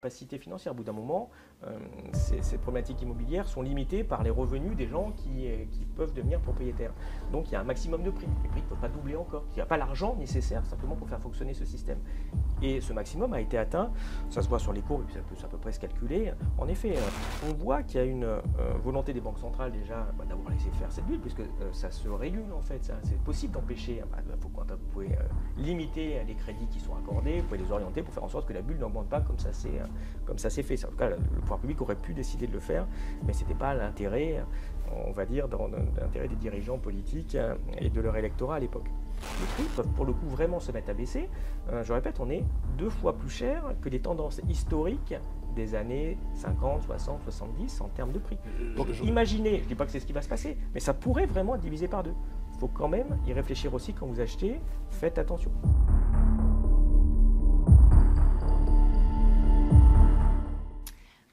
capacité financière. Au bout d'un moment, ces problématiques immobilières sont limitées par les revenus des gens qui peuvent devenir propriétaires. Donc il y a un maximum de prix. Les prix ne peuvent pas doubler encore. Il n'y a pas l'argent nécessaire simplement pour faire fonctionner ce système. Et ce maximum a été atteint, ça se voit sur les courbes, et puis ça peut à peu près se calculer. En effet, on voit qu'il y a une volonté des banques centrales déjà d'avoir laissé faire cette bulle, puisque ça se régule en fait. C'est possible d'empêcher. Vous pouvez limiter les crédits qui sont accordés, vous pouvez les orienter pour faire en sorte que la bulle n'augmente pas comme ça s'est fait. En tout cas, le pouvoir public aurait pu décider de le faire, mais ce n'était pas l'intérêt, on va dire, dans l'intérêt des dirigeants politiques et de leur électorat à l'époque. Les prix peuvent pour le coup vraiment se mettre à baisser. Je répète, on est 2 fois plus cher que les tendances historiques des années 50, 60, 70 en termes de prix. Donc imaginez, je ne dis pas que c'est ce qui va se passer, mais ça pourrait vraiment être divisé par 2. Il faut quand même y réfléchir aussi quand vous achetez, faites attention.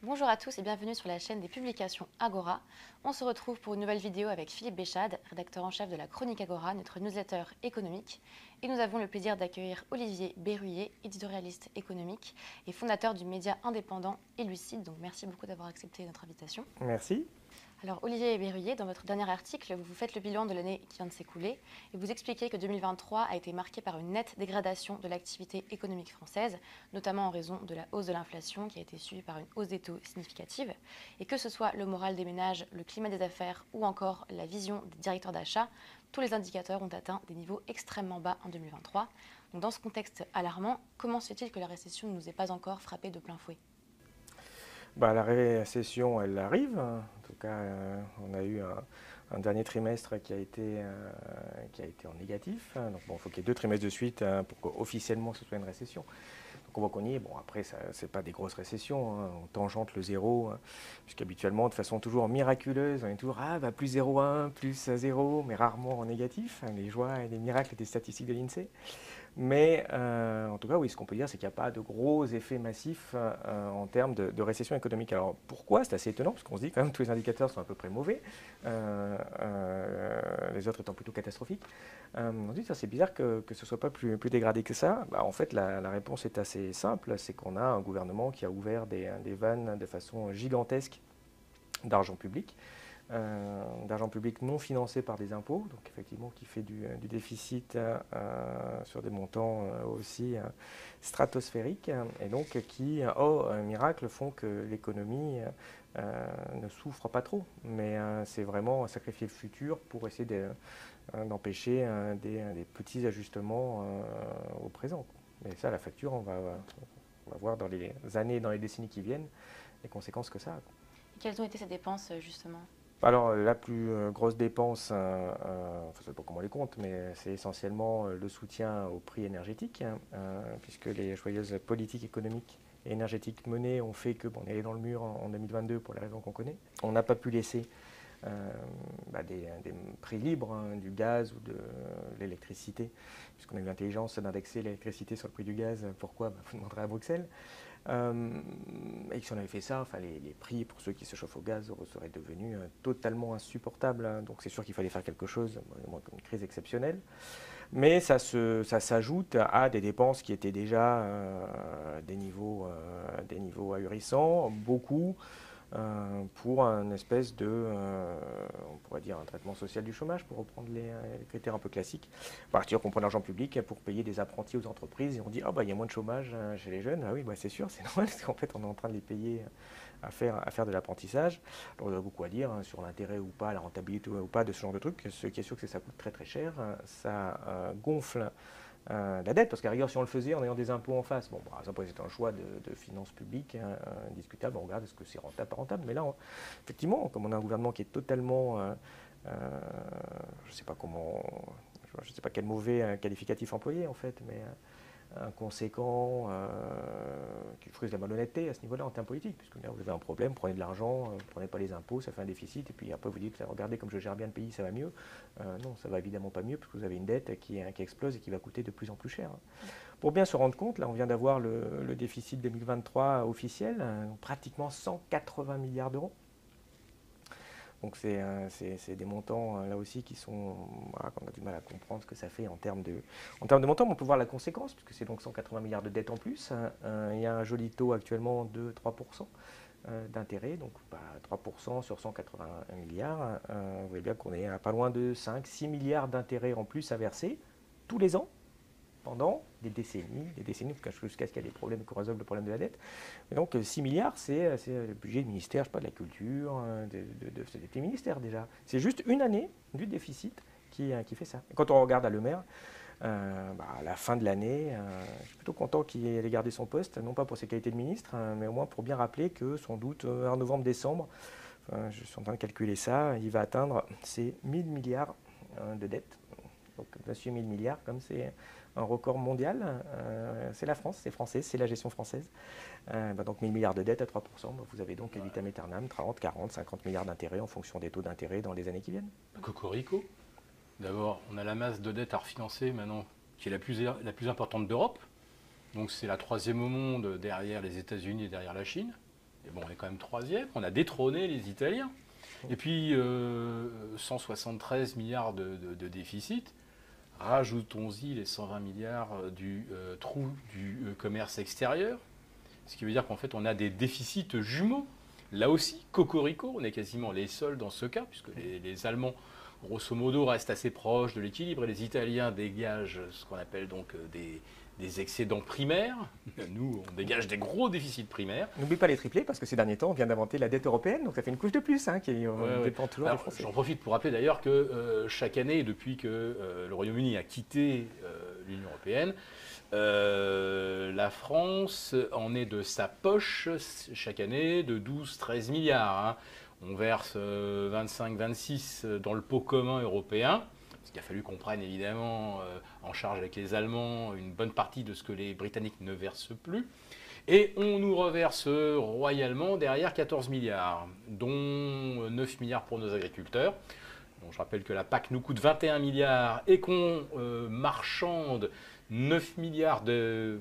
Bonjour à tous et bienvenue sur la chaîne des publications Agora. On se retrouve pour une nouvelle vidéo avec Philippe Béchade, rédacteur en chef de la Chronique Agora, notre newsletter économique. Et nous avons le plaisir d'accueillir Olivier Berruyer, éditorialiste économique et fondateur du média indépendant et lucide. Donc merci beaucoup d'avoir accepté notre invitation. Merci. Alors Olivier Berruyer, dans votre dernier article, vous faites le bilan de l'année qui vient de s'écouler et vous expliquez que 2023 a été marqué par une nette dégradation de l'activité économique française, notamment en raison de la hausse de l'inflation qui a été suivie par une hausse des taux significative, et que ce soit le moral des ménages, le climat des affaires ou encore la vision des directeurs d'achat, tous les indicateurs ont atteint des niveaux extrêmement bas en 2023. Donc dans ce contexte alarmant, comment se fait-il que la récession ne nous ait pas encore frappé de plein fouet ? La récession, elle arrive. En tout cas, on a eu un dernier trimestre qui a été en négatif. Donc, il faut qu'il y ait 2 trimestres de suite pour qu'officiellement ce soit une récession. Donc on voit qu'on y est. Bon, après, ce n'est pas des grosses récessions. On tangente le zéro, puisqu'habituellement, de façon toujours miraculeuse, on est toujours plus 0,1, plus 0, mais rarement en négatif. Les joies et les miracles des statistiques de l'INSEE. Mais en tout cas, oui, ce qu'on peut dire, c'est qu'il n'y a pas de gros effets massifs en termes de récession économique. Alors pourquoi? C'est assez étonnant, parce qu'on se dit quand même que tous les indicateurs sont à peu près mauvais, les autres étant plutôt catastrophiques. On se dit, c'est bizarre que ce ne soit pas plus dégradé que ça. En fait, la réponse est assez simple, c'est qu'on a un gouvernement qui a ouvert des vannes de façon gigantesque d'argent public. D'argent public non financé par des impôts, donc effectivement qui fait du déficit sur des montants aussi stratosphériques, et donc qui, miracle, font que l'économie ne souffre pas trop. Mais c'est vraiment sacrifier le futur pour essayer d'empêcher des petits ajustements au présent. Mais ça, la facture, on va voir dans les années, dans les décennies qui viennent, les conséquences que ça a. Et quelles ont été ces dépenses justement ? Alors, la plus grosse dépense, je ne sais pas comment on les compte, mais c'est essentiellement le soutien au prix énergétique, puisque les joyeuses politiques économiques et énergétiques menées ont fait qu'on est allé dans le mur en 2022 pour les raisons qu'on connaît. On n'a pas pu laisser des prix libres du gaz ou de l'électricité, puisqu'on a eu l'intelligence d'indexer l'électricité sur le prix du gaz. Pourquoi? Vous demanderez à Bruxelles. Et si on avait fait ça, les prix pour ceux qui se chauffent au gaz seraient devenus totalement insupportables. Donc c'est sûr qu'il fallait faire quelque chose, comme une crise exceptionnelle. Mais ça s'ajoute à des dépenses qui étaient déjà des niveaux ahurissants, beaucoup. Pour un espèce de, on pourrait dire, un traitement social du chômage, pour reprendre les critères un peu classiques. C'est-à-dire qu'on prend l'argent public pour payer des apprentis aux entreprises et on dit il y a moins de chômage chez les jeunes. Ah oui, c'est sûr, c'est normal, parce qu'en fait, on est en train de les payer à faire de l'apprentissage. Alors, il y a beaucoup à dire sur l'intérêt ou pas, la rentabilité ou pas de ce genre de truc. Ce qui est sûr, c'est que ça coûte très très cher. Ça gonfle la dette, parce qu'à rigueur, si on le faisait en ayant des impôts en face, par exemple, c'est un choix de finances publiques discutable, on regarde est-ce que c'est rentable, pas rentable, mais là, effectivement, comme on a un gouvernement qui est totalement, je ne sais pas quel mauvais qualificatif employer en fait, mais inconséquent, qui frise la malhonnêteté à ce niveau-là en termes politiques, puisque là vous avez un problème, prenez de l'argent, vous ne prenez pas les impôts, ça fait un déficit, et puis après vous dites, regardez comme je gère bien le pays, ça va mieux. Non, ça va évidemment pas mieux, parce que vous avez une dette qui explose et qui va coûter de plus en plus cher. Pour bien se rendre compte, là on vient d'avoir le déficit 2023 officiel, pratiquement 180 milliards d'euros. Donc c'est des montants là aussi qui sont, voilà, qu'on a du mal à comprendre ce que ça fait en termes de montants. Mais on peut voir la conséquence, puisque c'est donc 180 milliards de dettes en plus. Il y a un joli taux actuellement de 3% d'intérêt, donc 3% sur 181 milliards. Vous voyez bien qu'on est à pas loin de 5-6 milliards d'intérêts en plus à verser tous les ans, pendant des décennies, jusqu'à ce qu'il y ait des problèmes, qu'on résolve le problème de la dette. Et donc 6 milliards, c'est le budget du ministère, je sais pas, de la culture, des ministères déjà. C'est juste une année du déficit qui fait ça. Et quand on regarde à Le Maire, à la fin de l'année, je suis plutôt content qu'il ait gardé son poste, non pas pour ses qualités de ministre, mais au moins pour bien rappeler que sans doute en novembre-décembre, je suis en train de calculer ça, il va atteindre ses 1000 milliards de dettes. Donc, monsieur 1000 milliards, comme c'est un record mondial, c'est la France, c'est français, c'est la gestion française. Donc 1000 milliards de dettes à 3%, vous avez donc vitam aeternam, 30, 40, 50 milliards d'intérêts en fonction des taux d'intérêt dans les années qui viennent. Cocorico. D'abord, on a la masse de dettes à refinancer maintenant, qui est la plus importante d'Europe. Donc c'est la troisième au monde derrière les États-Unis et derrière la Chine. Et bon, on est quand même troisième, on a détrôné les Italiens. Et puis 173 milliards de déficit. Rajoutons-y les 120 milliards du trou du commerce extérieur, ce qui veut dire qu'en fait on a des déficits jumeaux. Là aussi, cocorico, on est quasiment les seuls dans ce cas, puisque les Allemands, grosso modo, restent assez proches de l'équilibre et les Italiens dégagent ce qu'on appelle donc des excédents primaires. Nous, on dégage des gros déficits primaires. N'oublie pas les triplés, parce que ces derniers temps, on vient d'inventer la dette européenne, donc ça fait une couche de plus qui dépend toujours des Français. J'en profite pour rappeler d'ailleurs que chaque année, depuis que le Royaume-Uni a quitté l'Union européenne, la France en est de sa poche chaque année de 12-13 milliards. On verse 25-26 dans le pot commun européen. Il a fallu qu'on prenne évidemment en charge avec les Allemands une bonne partie de ce que les Britanniques ne versent plus. Et on nous reverse royalement derrière 14 milliards, dont 9 milliards pour nos agriculteurs. Donc, je rappelle que la PAC nous coûte 21 milliards et qu'on marchande 9 milliards de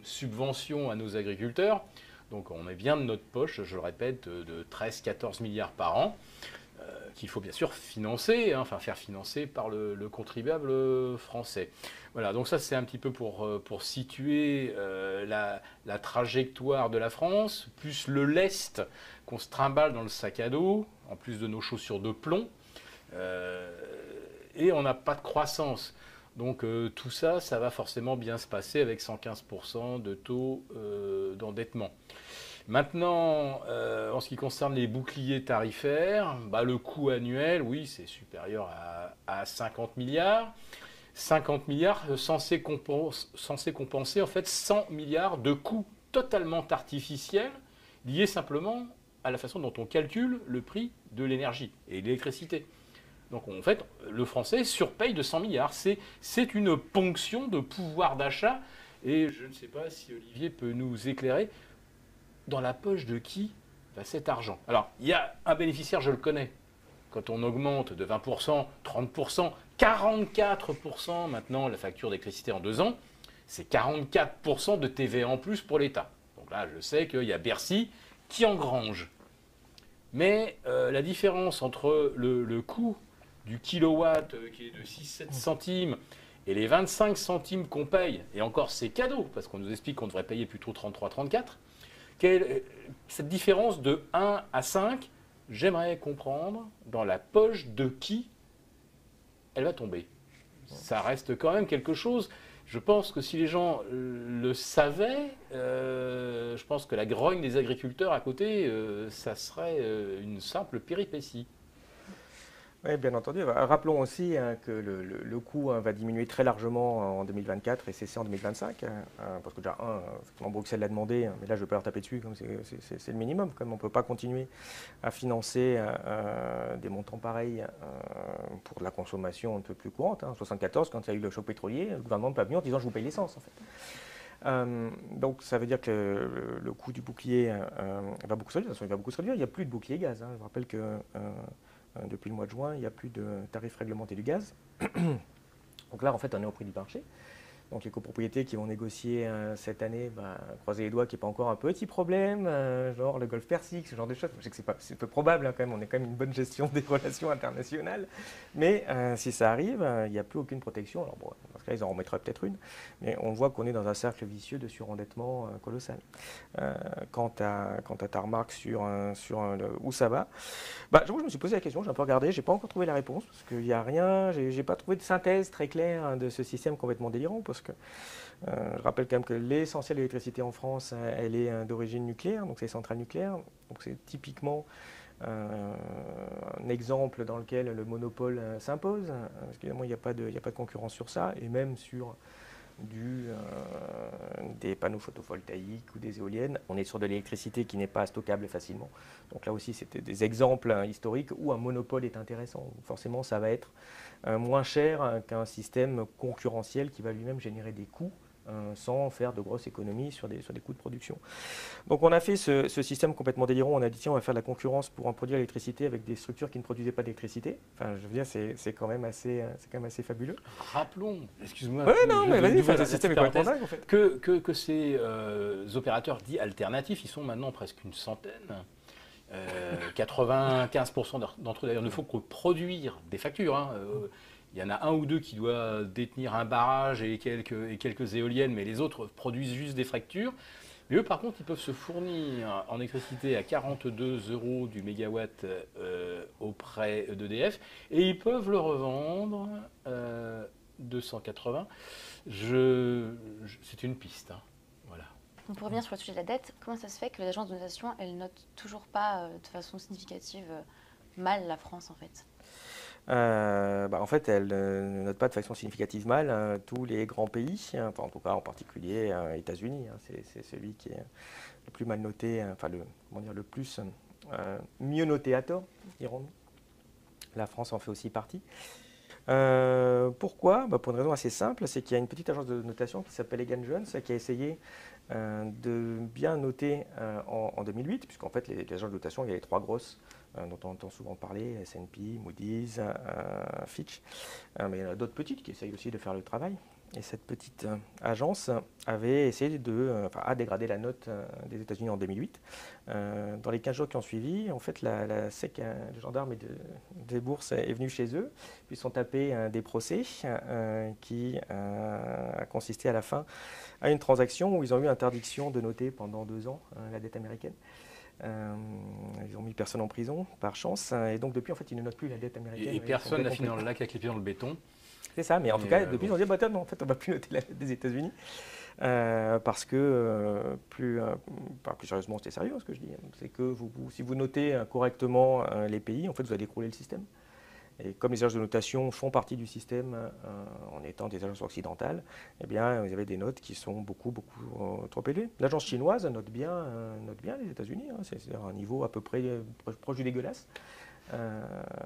subventions à nos agriculteurs. Donc on est bien de notre poche, je le répète, de 13-14 milliards par an. Qu'il faut bien sûr financer, faire financer par le contribuable français. Voilà, donc ça c'est un petit peu pour situer la trajectoire de la France, plus le lest qu'on se trimballe dans le sac à dos, en plus de nos chaussures de plomb, et on n'a pas de croissance. Donc tout ça, ça va forcément bien se passer avec 115% de taux d'endettement. Maintenant, en ce qui concerne les boucliers tarifaires, le coût annuel, oui, c'est supérieur à 50 milliards. 50 milliards censés compenser en fait 100 milliards de coûts totalement artificiels liés simplement à la façon dont on calcule le prix de l'énergie et de l'électricité. Donc en fait, le français surpaye de 100 milliards. C'est une ponction de pouvoir d'achat. Et je ne sais pas si Olivier peut nous éclairer. Dans la poche de qui va cet argent? Alors, il y a un bénéficiaire, je le connais. Quand on augmente de 20%, 30%, 44% maintenant la facture d'électricité en 2 ans, c'est 44% de TVA en plus pour l'État. Donc là, je sais qu'il y a Bercy qui engrange. Mais la différence entre le coût du kilowatt qui est de 6-7 centimes et les 25 centimes qu'on paye, et encore c'est cadeau, parce qu'on nous explique qu'on devrait payer plutôt 33-34, cette différence de 1 à 5, j'aimerais comprendre dans la poche de qui elle va tomber. Ça reste quand même quelque chose. Je pense que si les gens le savaient, je pense que la grogne des agriculteurs à côté, ça serait une simple péripétie. Oui, bien entendu. Rappelons aussi que le coût va diminuer très largement en 2024 et cesser en 2025. Parce que déjà, Bruxelles l'a demandé, mais là je ne vais pas leur taper dessus, comme c'est le minimum. Comme on ne peut pas continuer à financer des montants pareils pour de la consommation un peu plus courante. En 1974, quand il y a eu le choc pétrolier, le gouvernement n'est pas venu en disant je vous paye l'essence en fait. Donc ça veut dire que le coût du bouclier va beaucoup se réduire. De toute façon, il va beaucoup se réduire. Il n'y a plus de bouclier gaz. Je rappelle que depuis le mois de juin, il n'y a plus de tarifs réglementés du gaz. Donc là, en fait, on est au prix du marché. Donc les copropriétés qui vont négocier cette année, croisez les doigts qu'il n'y ait pas encore un petit problème, genre le Golfe Persique, ce genre de choses. Je sais que c'est peu probable quand même, on est quand même une bonne gestion des relations internationales. Mais si ça arrive, il n'y a plus aucune protection. Alors bon, dans ce cas, ils en remettraient peut-être une. Mais on voit qu'on est dans un cercle vicieux de surendettement colossal. Quant à ta remarque sur où ça va, je me suis posé la question, j'ai un peu regardé, j'ai pas encore trouvé la réponse, parce qu'il n'y a rien, j'ai pas trouvé de synthèse très claire de ce système complètement délirant, parce que je rappelle quand même que l'essentiel de l'électricité en France, elle est d'origine nucléaire, donc c'est les centrales nucléaires, donc c'est typiquement un exemple dans lequel le monopole s'impose, parce qu'évidemment il n'y a pas de concurrence sur ça, et même sur des panneaux photovoltaïques ou des éoliennes. On est sur de l'électricité qui n'est pas stockable facilement. Donc là aussi, c'était des exemples historiques où un monopole est intéressant. Forcément, ça va être moins cher qu'un système concurrentiel qui va lui-même générer des coûts sans faire de grosses économies sur des coûts de production. Donc on a fait ce système complètement délirant, on a dit tiens on va faire de la concurrence pour en produire l'électricité avec des structures qui ne produisaient pas d'électricité. Enfin je veux dire c'est quand même assez fabuleux. Rappelons, excuse-moi, non mais vas-y, le système est complètement dingue en fait. Que ces opérateurs dits alternatifs, ils sont maintenant presque une centaine. 95% d'entre eux d'ailleurs ne font que produire des factures. Il y en a un ou deux qui doivent détenir un barrage et quelques éoliennes, mais les autres produisent juste des factures. Mais eux, par contre, ils peuvent se fournir en électricité à 42 € du mégawatt auprès d'EDF et ils peuvent le revendre 280. C'est une piste. Voilà. Donc pour revenir sur le sujet de la dette, comment ça se fait que les agences de notation, elles notent toujours pas de façon significative mal la France en fait? En fait, elle ne note pas de façon significative mal tous les grands pays, enfin, en tout cas en particulier États-Unis. C'est celui qui est le plus mal noté, le plus mieux noté à tort, dirons-nous. La France en fait aussi partie. Pourquoi Pour une raison assez simple, c'est qu'il y a une petite agence de notation qui s'appelle Egan Jones qui a essayé de bien noter en 2008, puisqu'en fait les agences de notation, il y a les trois grosses dont on entend souvent parler, S&P, Moody's, Fitch, mais il y en a d'autres petites qui essayent aussi de faire le travail. Et cette petite agence avait essayé a dégradé la note des États-Unis en 2008. Dans les 15 jours qui ont suivi, en fait, la SEC, les gendarmes des bourses, est venue chez eux, puis ils sont tapés des procès qui a consisté à la fin à une transaction où ils ont eu interdiction de noter pendant 2 ans la dette américaine. Ils ont mis personne en prison, par chance, et donc depuis, en fait, ils ne notent plus la dette américaine. Et personne n'a fini dans le lac avec les pieds dans le béton. C'est ça, mais en tout cas, depuis, ils ont dit, non, en fait, on ne va plus noter la dette des États-Unis, parce que, plus sérieusement, c'était sérieux ce que je dis, c'est que si vous notez correctement les pays, en fait, vous allez écrouler le système. Et comme les agences de notation font partie du système en étant des agences occidentales, eh bien, vous avez des notes qui sont beaucoup trop élevées. L'agence chinoise note bien les États-Unis, c'est un niveau à peu près proche du dégueulasse.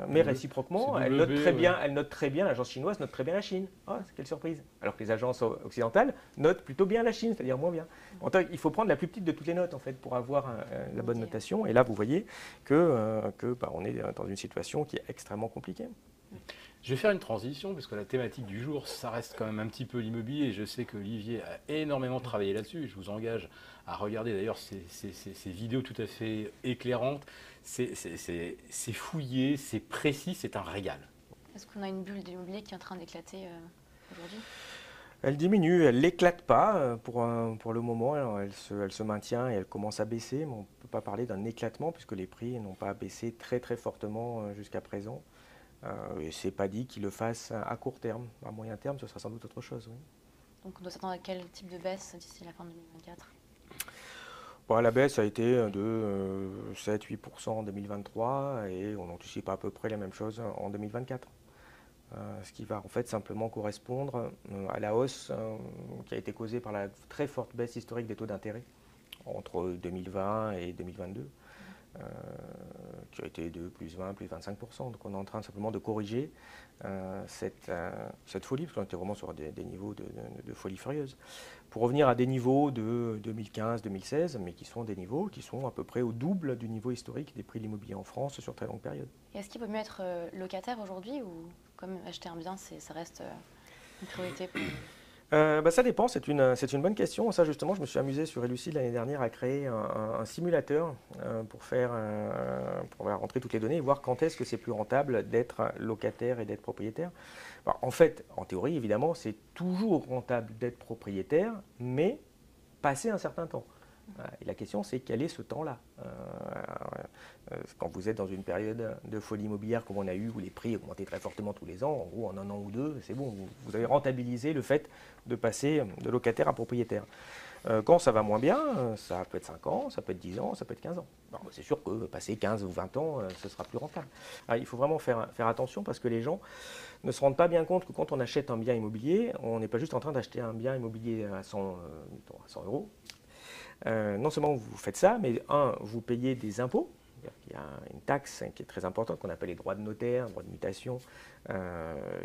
Mais réciproquement, elle note très bien, l'agence chinoise note très bien la Chine. Oh, quelle surprise. Alors que les agences occidentales notent plutôt bien la Chine, c'est-à-dire moins bien. Il faut prendre la plus petite de toutes les notes en fait, pour avoir la bonne notation. Et là, vous voyez on est dans une situation qui est extrêmement compliquée. Je vais faire une transition, parce que la thématique du jour, ça reste quand même un petit peu l'immobilier. Je sais que Olivier a énormément travaillé là-dessus. Je vous engage à regarder d'ailleurs ces vidéos tout à fait éclairantes. C'est fouillé, c'est précis, c'est un régal. Est-ce qu'on a une bulle d'immobilier qui est en train d'éclater aujourd'hui ? Elle diminue, elle n'éclate pas pour le moment, alors elle se maintient et elle commence à baisser, mais on ne peut pas parler d'un éclatement puisque les prix n'ont pas baissé très très fortement jusqu'à présent. Et ce n'est pas dit qu'ils le fassent à court terme. À moyen terme, ce sera sans doute autre chose. Oui. Donc on doit s'attendre à quel type de baisse d'ici la fin de 2024 ? La baisse a été de 7-8% en 2023 et on anticipe à peu près la même chose en 2024. Ce qui va en fait simplement correspondre à la hausse qui a été causée par la très forte baisse historique des taux d'intérêt entre 2020 et 2022. Qui a été de plus 20, plus 25%. Donc on est en train simplement de corriger cette folie, parce qu'on était vraiment sur des niveaux de folie furieuse, pour revenir à des niveaux de 2015-2016, mais qui sont des niveaux qui sont à peu près au double du niveau historique des prix de l'immobilier en France sur très longue période. Et est-ce qu'il vaut mieux être locataire aujourd'hui ou comme acheter un bien, ça reste une priorité pour... Ça dépend, c'est une bonne question. Ça, justement, je me suis amusé sur Elucid l'année dernière à créer un simulateur pour rentrer toutes les données et voir quand est-ce que c'est plus rentable d'être locataire et d'être propriétaire. Alors, en fait, en théorie, évidemment, c'est toujours rentable d'être propriétaire, mais passer un certain temps. Et la question, c'est quel est ce temps-là quand vous êtes dans une période de folie immobilière comme on a eu, où les prix augmentaient très fortement tous les ans, en gros, en un an ou deux, c'est bon, vous avez rentabilisé le fait de passer de locataire à propriétaire. Quand ça va moins bien, ça peut être 5 ans, ça peut être 10 ans, ça peut être 15 ans. C'est sûr que passer 15 ou 20 ans, ce sera plus rentable. Alors, il faut vraiment faire attention parce que les gens ne se rendent pas bien compte que quand on achète un bien immobilier, on n'est pas juste en train d'acheter un bien immobilier à 100 euros. Non seulement vous faites ça, mais vous payez des impôts. Il y a une taxe qui est très importante qu'on appelle les droits de notaire, droits de mutation,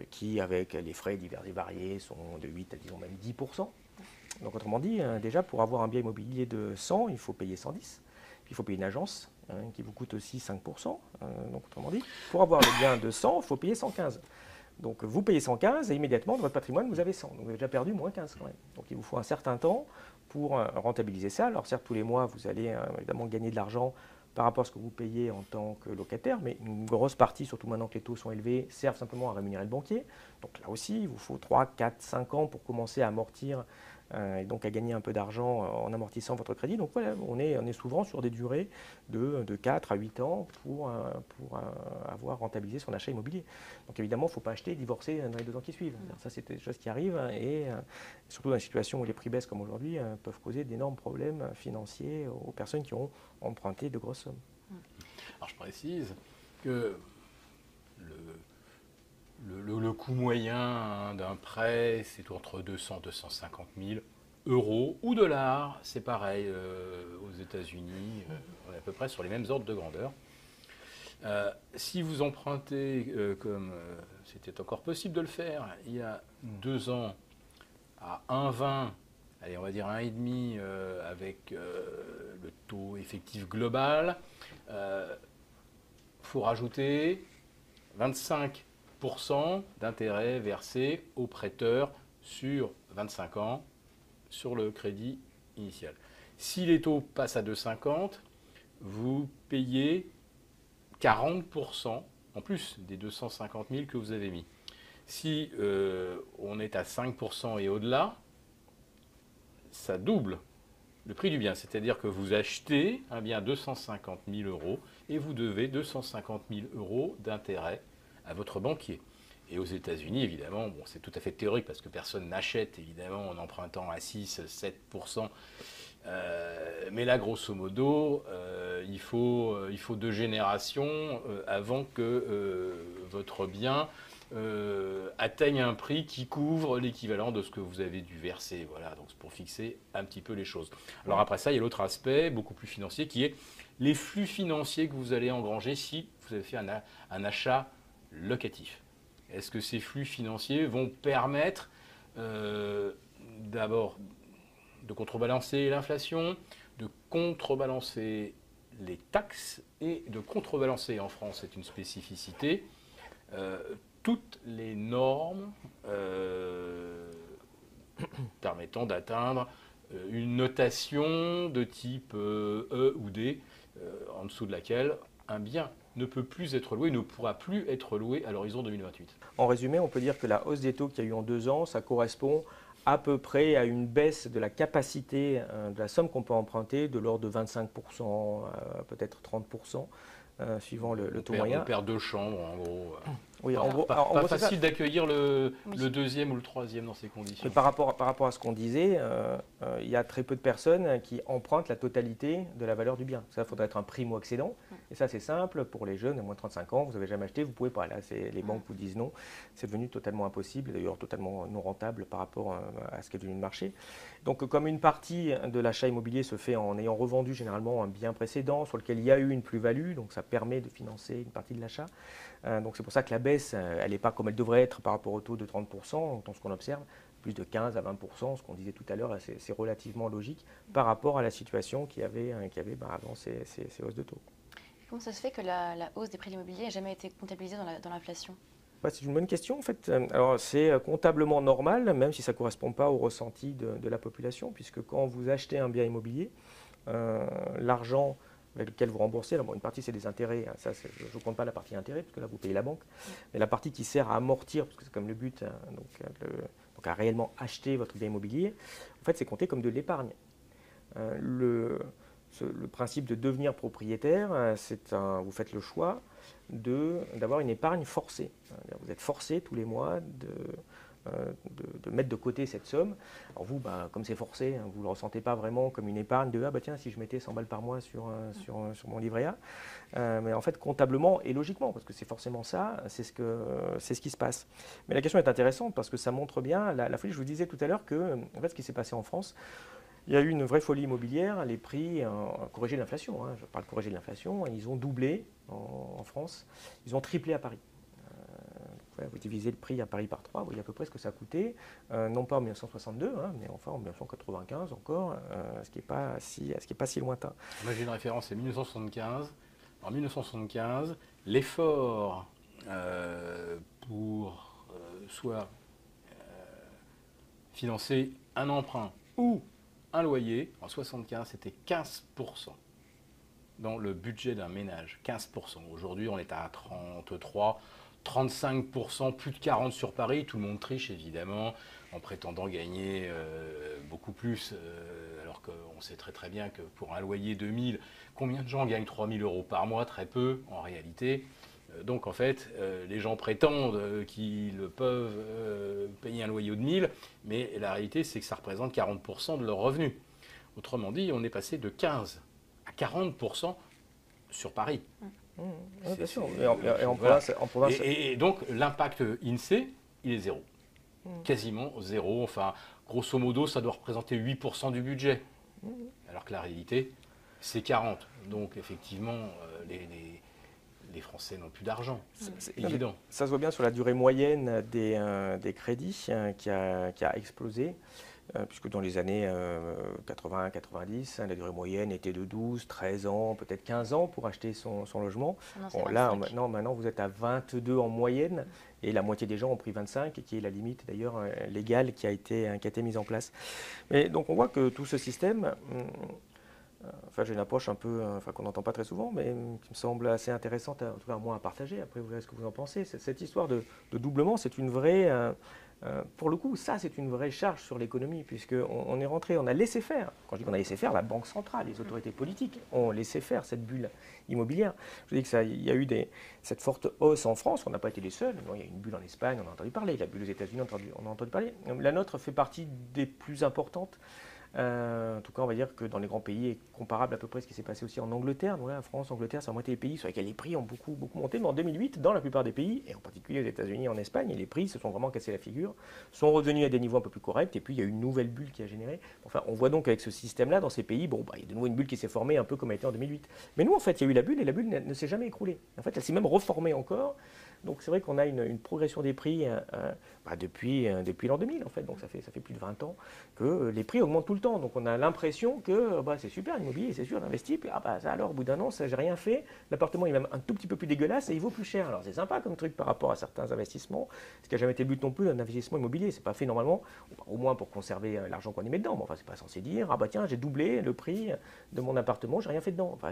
qui avec les frais divers et variés sont de 8 à disons même 10%. Donc autrement dit, déjà pour avoir un bien immobilier de 100, il faut payer 110. Puis il faut payer une agence qui vous coûte aussi 5%. Donc autrement dit, pour avoir le bien de 100, il faut payer 115. Donc vous payez 115 et immédiatement dans votre patrimoine vous avez 100. Donc vous avez déjà perdu moins 15 quand même. Donc il vous faut un certain temps pour rentabiliser ça. Alors certes tous les mois vous allez évidemment gagner de l'argent par rapport à ce que vous payez en tant que locataire, mais une grosse partie, surtout maintenant que les taux sont élevés, servent simplement à rémunérer le banquier. Donc là aussi il vous faut 3, 4, 5 ans pour commencer à amortir et donc à gagner un peu d'argent en amortissant votre crédit. Donc voilà, on est souvent sur des durées de 4 à 8 ans pour avoir rentabilisé son achat immobilier. Donc évidemment, il ne faut pas acheter et divorcer dans les 2 ans qui suivent. Ça, c'est des choses qui arrivent et surtout dans une situation où les prix baissent comme aujourd'hui, peuvent causer d'énormes problèmes financiers aux personnes qui ont emprunté de grosses sommes. Alors je précise que le coût moyen d'un prêt, c'est entre 200 et 250 000 euros ou dollars. C'est pareil aux États-Unis, on est à peu près sur les mêmes ordres de grandeur. Si vous empruntez, comme c'était encore possible de le faire, il y a 2 ans à 1,20, allez, on va dire 1,5 avec le taux effectif global, faut rajouter 25% d'intérêt versé au prêteur sur 25 ans sur le crédit initial. Si les taux passent à 2,50, vous payez 40% en plus des 250 000 que vous avez mis. Si on est à 5% et au-delà, ça double le prix du bien. C'est-à-dire que vous achetez un bien à 250 000 euros et vous devez 250 000 euros d'intérêt à votre banquier. Et aux États-Unis, évidemment, bon, c'est tout à fait théorique parce que personne n'achète évidemment en empruntant à 6-7%. Mais là, grosso modo, il faut 2 générations avant que votre bien atteigne un prix qui couvre l'équivalent de ce que vous avez dû verser. Voilà, donc c'est pour fixer un petit peu les choses. Alors après ça, il y a l'autre aspect, beaucoup plus financier, qui est les flux financiers que vous allez engranger si vous avez fait un achat locatif. Est-ce que ces flux financiers vont permettre d'abord de contrebalancer l'inflation, de contrebalancer les taxes et de contrebalancer, en France c'est une spécificité, toutes les normes permettant d'atteindre une notation de type E ou D, en dessous de laquelle un bien ne peut plus être loué, ne pourra plus être loué à l'horizon 2028. En résumé, on peut dire que la hausse des taux qu'il y a eu en 2 ans, ça correspond à peu près à une baisse de la capacité de la somme qu'on peut emprunter de l'ordre de 25%, peut-être 30%, suivant le taux moyen. On perd 2 chambres en gros. Oui, pas facile d'accueillir le deuxième ou le troisième dans ces conditions. Mais par rapport à ce qu'on disait, il y a très peu de personnes qui empruntent la totalité de la valeur du bien. Ça, il faudrait être un primo-accédant. Et ça, c'est simple. Pour les jeunes, à moins de 35 ans, vous n'avez jamais acheté, vous ne pouvez pas. Là, les banques vous disent non. C'est devenu totalement impossible, d'ailleurs totalement non rentable par rapport à ce qui est devenu le marché. Donc, comme une partie de l'achat immobilier se fait en ayant revendu généralement un bien précédent sur lequel il y a eu une plus-value, donc ça permet de financer une partie de l'achat. Donc c'est pour ça que la baisse, elle n'est pas comme elle devrait être par rapport au taux de 30%, dans ce qu'on observe, plus de 15 à 20%, ce qu'on disait tout à l'heure, c'est relativement logique par rapport à la situation qu'il y avait avant ces hausses de taux. Comment ça se fait que la hausse des prix de l'immobilier n'a jamais été comptabilisée dans l'inflation ? Ouais, c'est une bonne question en fait. Alors c'est comptablement normal, même si ça ne correspond pas au ressenti de la population, puisque quand vous achetez un bien immobilier, l'argent avec lequel vous remboursez, alors bon, une partie c'est des intérêts, hein, ça, je ne compte pas la partie intérêt, parce que là vous payez la banque, mais la partie qui sert à amortir, parce que c'est comme le but, hein, donc à réellement acheter votre bien immobilier, en fait c'est compté comme de l'épargne. Le principe de devenir propriétaire, vous faites le choix d'avoir une épargne forcée. Vous êtes forcé tous les mois de mettre de côté cette somme. Alors vous, comme c'est forcé, hein, vous ne le ressentez pas vraiment comme une épargne de « ah bah tiens, si je mettais 100 balles par mois sur mon livret A ». Mais en fait, comptablement et logiquement, parce que c'est forcément ça, c'est ce qui se passe. Mais la question est intéressante parce que ça montre bien la folie. Je vous disais tout à l'heure que en fait, ce qui s'est passé en France, il y a eu une vraie folie immobilière, les prix ont corrigé l'inflation, hein, je parle de corriger l'inflation, ils ont doublé en France, ils ont triplé à Paris. Vous divisez le prix à Paris par 3, vous voyez à peu près ce que ça a coûté, non pas en 1962, hein, mais enfin en 1995 encore, ce qui n'est pas si lointain. Moi j'ai une référence, c'est 1975. En 1975, l'effort pour soit financer un emprunt ou un loyer, en 1975, c'était 15% dans le budget d'un ménage. 15%. Aujourd'hui, on est à 33, 35%, plus de 40% sur Paris. Tout le monde triche, évidemment, en prétendant gagner beaucoup plus, alors qu'on sait très très bien que pour un loyer de 1000, combien de gens gagnent 3000 € par mois? Très peu, en réalité. Donc en fait, les gens prétendent qu'ils peuvent payer un loyer de 1000, mais la réalité c'est que ça représente 40% de leurs revenus. Autrement dit, on est passé de 15 à 40% sur Paris. Oui, bien sûr. Et en province. Et donc l'impact INSEE, il est zéro. Quasiment zéro. Enfin, grosso modo, ça doit représenter 8% du budget. Alors que la réalité, c'est 40%. Donc effectivement, les Français n'ont plus d'argent, c'est évident. Ça se voit bien sur la durée moyenne des crédits qui a explosé, puisque dans les années 80-90, la durée moyenne était de 12, 13 ans, peut-être 15 ans pour acheter son logement. Non, là, maintenant, vous êtes à 22 en moyenne, et la moitié des gens ont pris 25, et qui est la limite d'ailleurs légale qui a été mise en place. Mais donc on voit que tout ce système... j'ai une approche un peu, qu'on n'entend pas très souvent, mais qui me semble assez intéressante, en tout cas à moi à partager. Après, vous verrez ce que vous en pensez. Cette histoire de doublement, c'est une vraie, pour le coup, ça c'est une vraie charge sur l'économie, puisqu'on est rentré, on a laissé faire. Quand je dis qu'on a laissé faire, la Banque centrale, les autorités politiques ont laissé faire cette bulle immobilière. Je dis qu'il y a eu cette forte hausse en France, on n'a pas été les seuls. Il y a une bulle en Espagne, on a entendu parler. La bulle aux États-Unis, on a entendu parler. La nôtre fait partie des plus importantes. En tout cas, on va dire que dans les grands pays, est comparable à peu près à ce qui s'est passé aussi en Angleterre. Donc là, France, Angleterre, c'est la moitié des pays sur lesquels les prix ont beaucoup, beaucoup monté. Mais en 2008, dans la plupart des pays, et en particulier aux États-Unis et en Espagne, les prix se sont vraiment cassés la figure, sont revenus à des niveaux un peu plus corrects. Et puis, il y a eu une nouvelle bulle qui a généré. Enfin, on voit donc avec ce système-là, dans ces pays, il y a de nouveau une bulle qui s'est formée, un peu comme elle était en 2008. Mais nous, en fait, il y a eu la bulle et la bulle ne s'est jamais écroulée. En fait, elle s'est même reformée encore. Donc c'est vrai qu'on a une progression des prix depuis l'an 2000 en fait. Donc ça fait plus de 20 ans que les prix augmentent tout le temps. Donc on a l'impression que c'est super l'immobilier, c'est sûr, d'investir. Puis ça alors au bout d'un an, ça j'ai rien fait. L'appartement est même un tout petit peu plus dégueulasse et il vaut plus cher. Alors c'est sympa comme truc par rapport à certains investissements. Ce qui n'a jamais été le but non plus d'un investissement immobilier. C'est pas fait normalement, au moins pour conserver l'argent qu'on y met dedans. Mais enfin c'est pas censé dire tiens j'ai doublé le prix de mon appartement, j'ai rien fait dedans. Enfin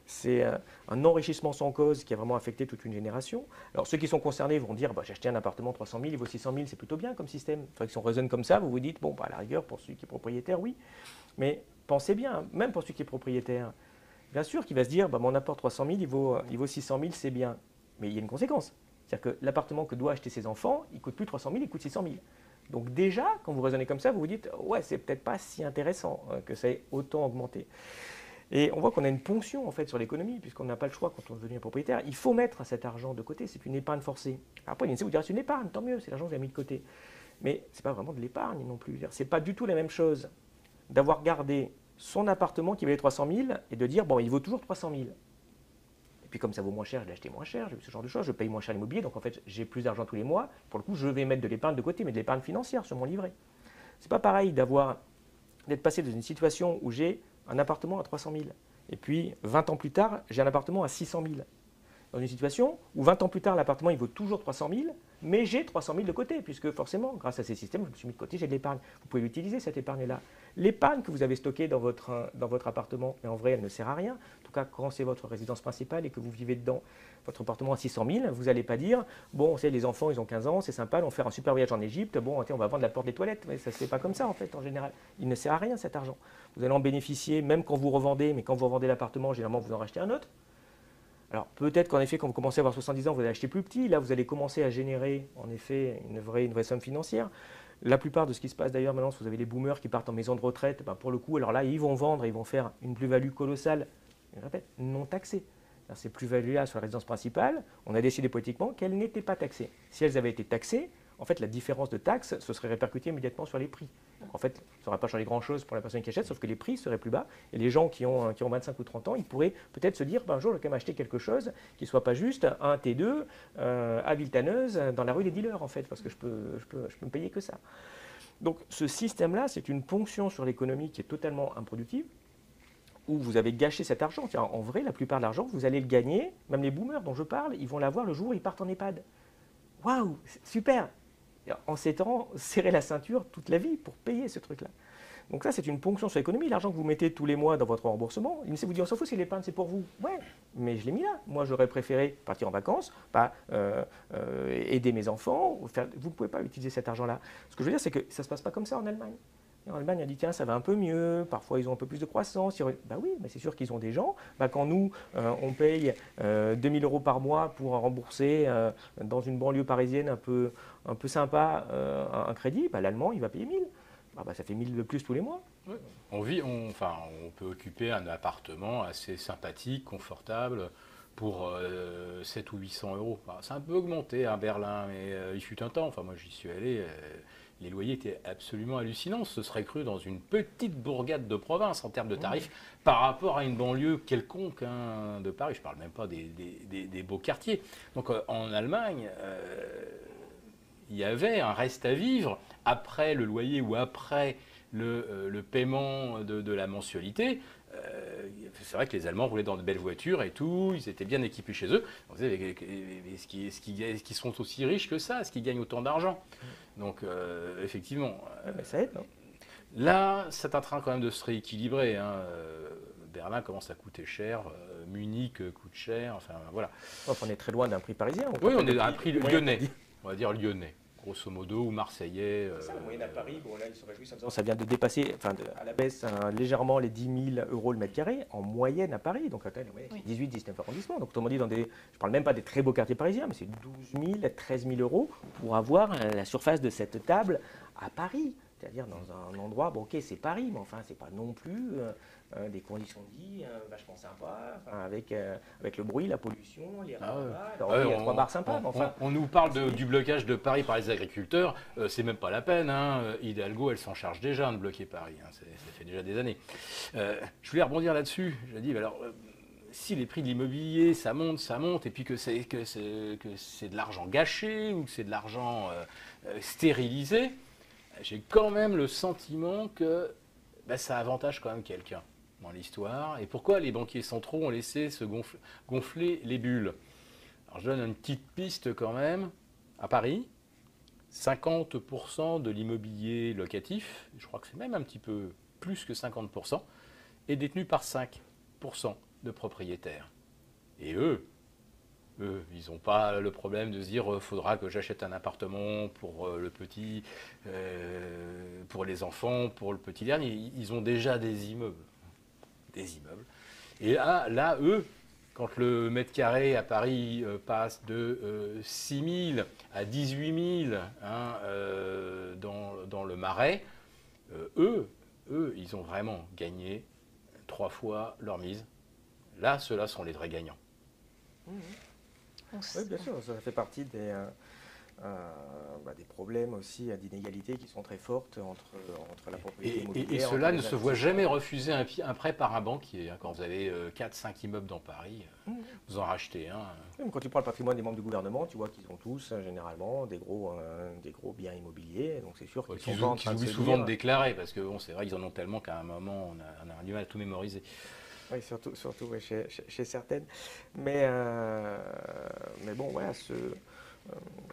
c'est un enrichissement sans cause qui a vraiment affecté toute une génération. Alors ceux qui sont concernés vont dire j'ai acheté un appartement 300 000, il vaut 600 000, c'est plutôt bien comme système. Enfin, si on raisonne comme ça, vous vous dites à la rigueur pour celui qui est propriétaire, oui. Mais pensez bien, même pour celui qui est propriétaire, bien sûr qu'il va se dire mon apport 300 000, il vaut 600 000, c'est bien. Mais il y a une conséquence. C'est-à-dire que l'appartement que doit acheter ses enfants, il coûte plus 300 000, il coûte 600 000. Donc déjà, quand vous raisonnez comme ça, vous vous dites c'est peut-être pas si intéressant que ça ait autant augmenté. Et on voit qu'on a une ponction en fait sur l'économie, puisqu'on n'a pas le choix quand on devient propriétaire. Il faut mettre cet argent de côté, c'est une épargne forcée. Après, l'INSEE vous dira c'est une épargne, tant mieux, c'est l'argent que vous avez mis de côté. Mais ce n'est pas vraiment de l'épargne non plus. Ce n'est pas du tout la même chose d'avoir gardé son appartement qui valait 300 000 et de dire il vaut toujours 300 000. Et puis comme ça vaut moins cher, je l'ai acheté moins cher, j'ai vu ce genre de choses, je paye moins cher l'immobilier, donc en fait j'ai plus d'argent tous les mois. Pour le coup, je vais mettre de l'épargne de côté, mais de l'épargne financière sur mon livret. C'est pas pareil d'être passé dans une situation où j'ai un appartement à 300 000. Et puis, 20 ans plus tard, j'ai un appartement à 600 000. dans une situation où 20 ans plus tard, l'appartement il vaut toujours 300 000, mais j'ai 300 000 de côté, puisque forcément, grâce à ces systèmes, je me suis mis de côté, j'ai de l'épargne. Vous pouvez utiliser cette épargne-là. L'épargne que vous avez stockée dans votre appartement, mais en vrai, elle ne sert à rien. En tout cas, quand c'est votre résidence principale et que vous vivez dedans, votre appartement à 600 000, vous n'allez pas dire, bon, c'est les enfants, ils ont 15 ans, c'est sympa, on va faire un super voyage en Égypte, bon, on va vendre la porte des toilettes. Mais ça ne se fait pas comme ça, en fait, en général. Il ne sert à rien, cet argent. Vous allez en bénéficier, même quand vous revendez, mais quand vous revendez l'appartement, généralement, vous en rachetez un autre. Alors peut-être qu'en effet, quand vous commencez à avoir 70 ans, vous allez acheter plus petit. Là, vous allez commencer à générer en effet une vraie somme financière. La plupart de ce qui se passe d'ailleurs maintenant, si vous avez les boomers qui partent en maison de retraite, ben pour le coup, alors là, ils vont vendre, ils vont faire une plus-value colossale, je répète, non taxée. Ces plus-values-là sur la résidence principale, on a décidé politiquement qu'elles n'étaient pas taxées. Si elles avaient été taxées, en fait, la différence de taxe se serait répercutée immédiatement sur les prix. Donc, en fait, ça n'aurait pas changé grand-chose pour la personne qui achète, sauf que les prix seraient plus bas. Et les gens qui ont 25 ou 30 ans, ils pourraient peut-être se dire, ben, un jour, je vais quand même acheter quelque chose qui ne soit pas juste un T2 à Villetaneuse, dans la rue des dealers, en fait, parce que je peux me payer que ça. Donc, ce système-là, c'est une ponction sur l'économie qui est totalement improductive, où vous avez gâché cet argent. En vrai, la plupart de l'argent, vous allez le gagner. Même les boomers dont je parle, ils vont l'avoir le jour où ils partent en EHPAD. Waouh, super! En 7 ans, serrez la ceinture toute la vie pour payer ce truc-là. Donc ça, c'est une ponction sur l'économie. L'argent que vous mettez tous les mois dans votre remboursement, vous dites, on s'en fout si l'épargne, c'est pour vous. Ouais, mais je l'ai mis là. Moi, j'aurais préféré partir en vacances, pas aider mes enfants. Vous ne pouvez pas utiliser cet argent-là. Ce que je veux dire, c'est que ça ne se passe pas comme ça en Allemagne. En Allemagne, on a dit, tiens, ça va un peu mieux, parfois ils ont un peu plus de croissance. Bah oui, mais c'est sûr qu'ils ont des gens. Bah, quand nous, on paye 2 000 € par mois pour rembourser dans une banlieue parisienne un peu sympa un crédit, bah, l'Allemand, il va payer 1 000. Bah, ça fait 1 000 de plus tous les mois. Ouais. On peut occuper un appartement assez sympathique, confortable, pour 700 ou 800 €. Bah, c'est un peu augmenté à Berlin, mais il fut un temps, moi j'y suis allé, les loyers étaient absolument hallucinants. Ce serait cru dans une petite bourgade de province en termes de tarifs par rapport à une banlieue quelconque de Paris. Je ne parle même pas des beaux quartiers. Donc en Allemagne, il y avait un reste à vivre après le loyer ou après le paiement de la mensualité. C'est vrai que les Allemands roulaient dans de belles voitures et tout, ils étaient bien équipés chez eux. On se disait, est-ce qu'ils sont aussi riches que ça? Est-ce qu'ils gagnent autant d'argent? Donc, effectivement. Ça aide, non? Là, c'est en train quand même de se rééquilibrer. Berlin commence à coûter cher, Munich coûte cher, enfin voilà. On est très loin d'un prix parisien. Oui, on est à un prix lyonnais, on va dire lyonnais. Grosso modo, ou marseillais. Ça, la moyenne à Paris, bon, là, ils se réjouissent en disant ça vient de dépasser, à la baisse, légèrement les 10 000 € le mètre carré, en moyenne à Paris. Donc, attends, 18-19 arrondissements. Donc, autrement dit, je ne parle même pas des très beaux quartiers parisiens, mais c'est 12 000, 13 000 € pour avoir la surface de cette table à Paris. C'est-à-dire dans un endroit, bon, ok, c'est Paris, mais enfin, c'est pas non plus des conditions de vie vachement sympas, avec le bruit, la pollution, les rats. Alors, il y a 3 bars sympas, mais enfin. On nous parle du blocage de Paris par les agriculteurs, c'est même pas la peine. Hidalgo, elle s'en charge déjà de bloquer Paris, ça fait déjà des années. Je voulais rebondir là-dessus. Je dis, alors. Si les prix de l'immobilier, ça monte, et puis que c'est de l'argent gâché ou que c'est de l'argent stérilisé, j'ai quand même le sentiment que ça avantage quand même quelqu'un dans l'histoire. Et pourquoi les banquiers centraux ont laissé se gonfler les bulles? Alors je donne une petite piste quand même. À Paris, 50% de l'immobilier locatif, je crois que c'est même un petit peu plus que 50%, est détenu par 5% de propriétaires. Et eux, ils n'ont pas le problème de se dire faudra que j'achète un appartement pour le petit, pour les enfants, pour le petit dernier. Ils ont déjà des immeubles. Et là, eux, quand le mètre carré à Paris passe de 6 000 à 18 000 dans le Marais, eux, ils ont vraiment gagné 3 fois leur mise. Là, ceux-là sont les vrais gagnants. Oui, bien sûr, ça fait partie des problèmes aussi d'inégalité qui sont très fortes entre la propriété immobilière. Et cela ne se voit jamais refuser un prêt par un banquier. Quand vous avez 4-5 immeubles dans Paris, vous en rachetez un. Même quand tu prends le patrimoine des membres du gouvernement, tu vois qu'ils ont tous généralement des gros biens immobiliers. Donc c'est sûr qu'ils oublient souvent de déclarer, parce que c'est vrai qu'ils en ont tellement qu'à un moment, on a du mal à tout mémoriser. Oui, surtout ouais, chez certaines. Mais bon, voilà,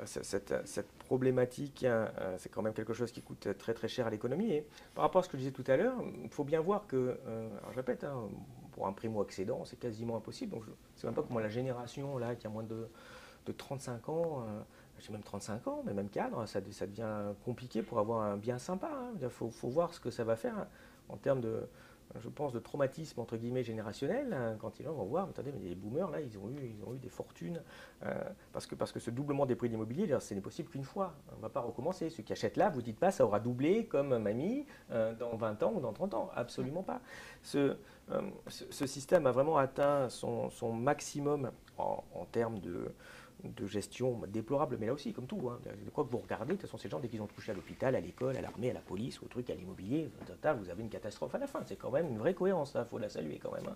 cette problématique, hein, c'est quand même quelque chose qui coûte très très cher à l'économie. Et par rapport à ce que je disais tout à l'heure, il faut bien voir que, alors je répète, hein, pour un primo-accédant, c'est quasiment impossible. Donc je ne sais même pas comment la génération là, qui a moins de 35 ans, j'ai même 35 ans, mais même cadre, ça devient compliqué pour avoir un bien sympa, hein. Il faut voir ce que ça va faire, hein, en termes de, je pense, de traumatisme entre guillemets générationnel, hein, quand les gens vont voir, attendez, mais les boomers là, ils ont eu des fortunes, parce que ce doublement des prix de l'immobilier, ce n'est possible qu'une fois. On ne va pas recommencer. Ceux qui achètent là, vous ne dites pas ça aura doublé comme mamie dans 20 ans ou dans 30 ans. Absolument pas. Ce système a vraiment atteint son maximum en termes de gestion déplorable, mais là aussi, comme tout, hein, de quoi que vous regardez, de toute façon, ces gens, dès qu'ils ont touché à l'hôpital, à l'école, à l'armée, à la police, au truc, à l'immobilier, vous avez une catastrophe à la fin. C'est quand même une vraie cohérence, il faut la saluer quand même,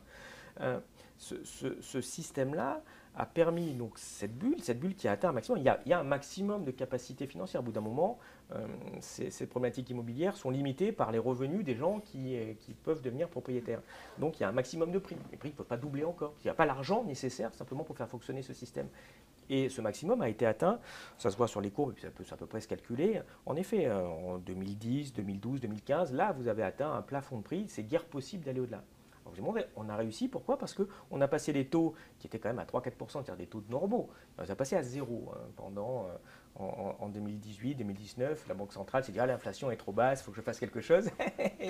hein. Ce système-là a permis donc cette bulle qui a atteint un maximum. Il y a un maximum de capacité financière. Au bout d'un moment, ces problématiques immobilières sont limitées par les revenus des gens qui peuvent devenir propriétaires. Donc il y a un maximum de prix. Les prix ne peuvent pas doubler encore. Il n'y a pas l'argent nécessaire simplement pour faire fonctionner ce système. Et ce maximum a été atteint, ça se voit sur les courbes, et puis ça peut à peu près se calculer. En effet, en 2010, 2012, 2015, là, vous avez atteint un plafond de prix, c'est guère possible d'aller au-delà. Alors, vous demandez, on a réussi, pourquoi? Parce qu'on a passé les taux qui étaient quand même à 3-4%, c'est-à-dire des taux normaux, on les a passés à zéro, hein, pendant, en 2018, 2019. La Banque centrale s'est dit, ah, l'inflation est trop basse, il faut que je fasse quelque chose.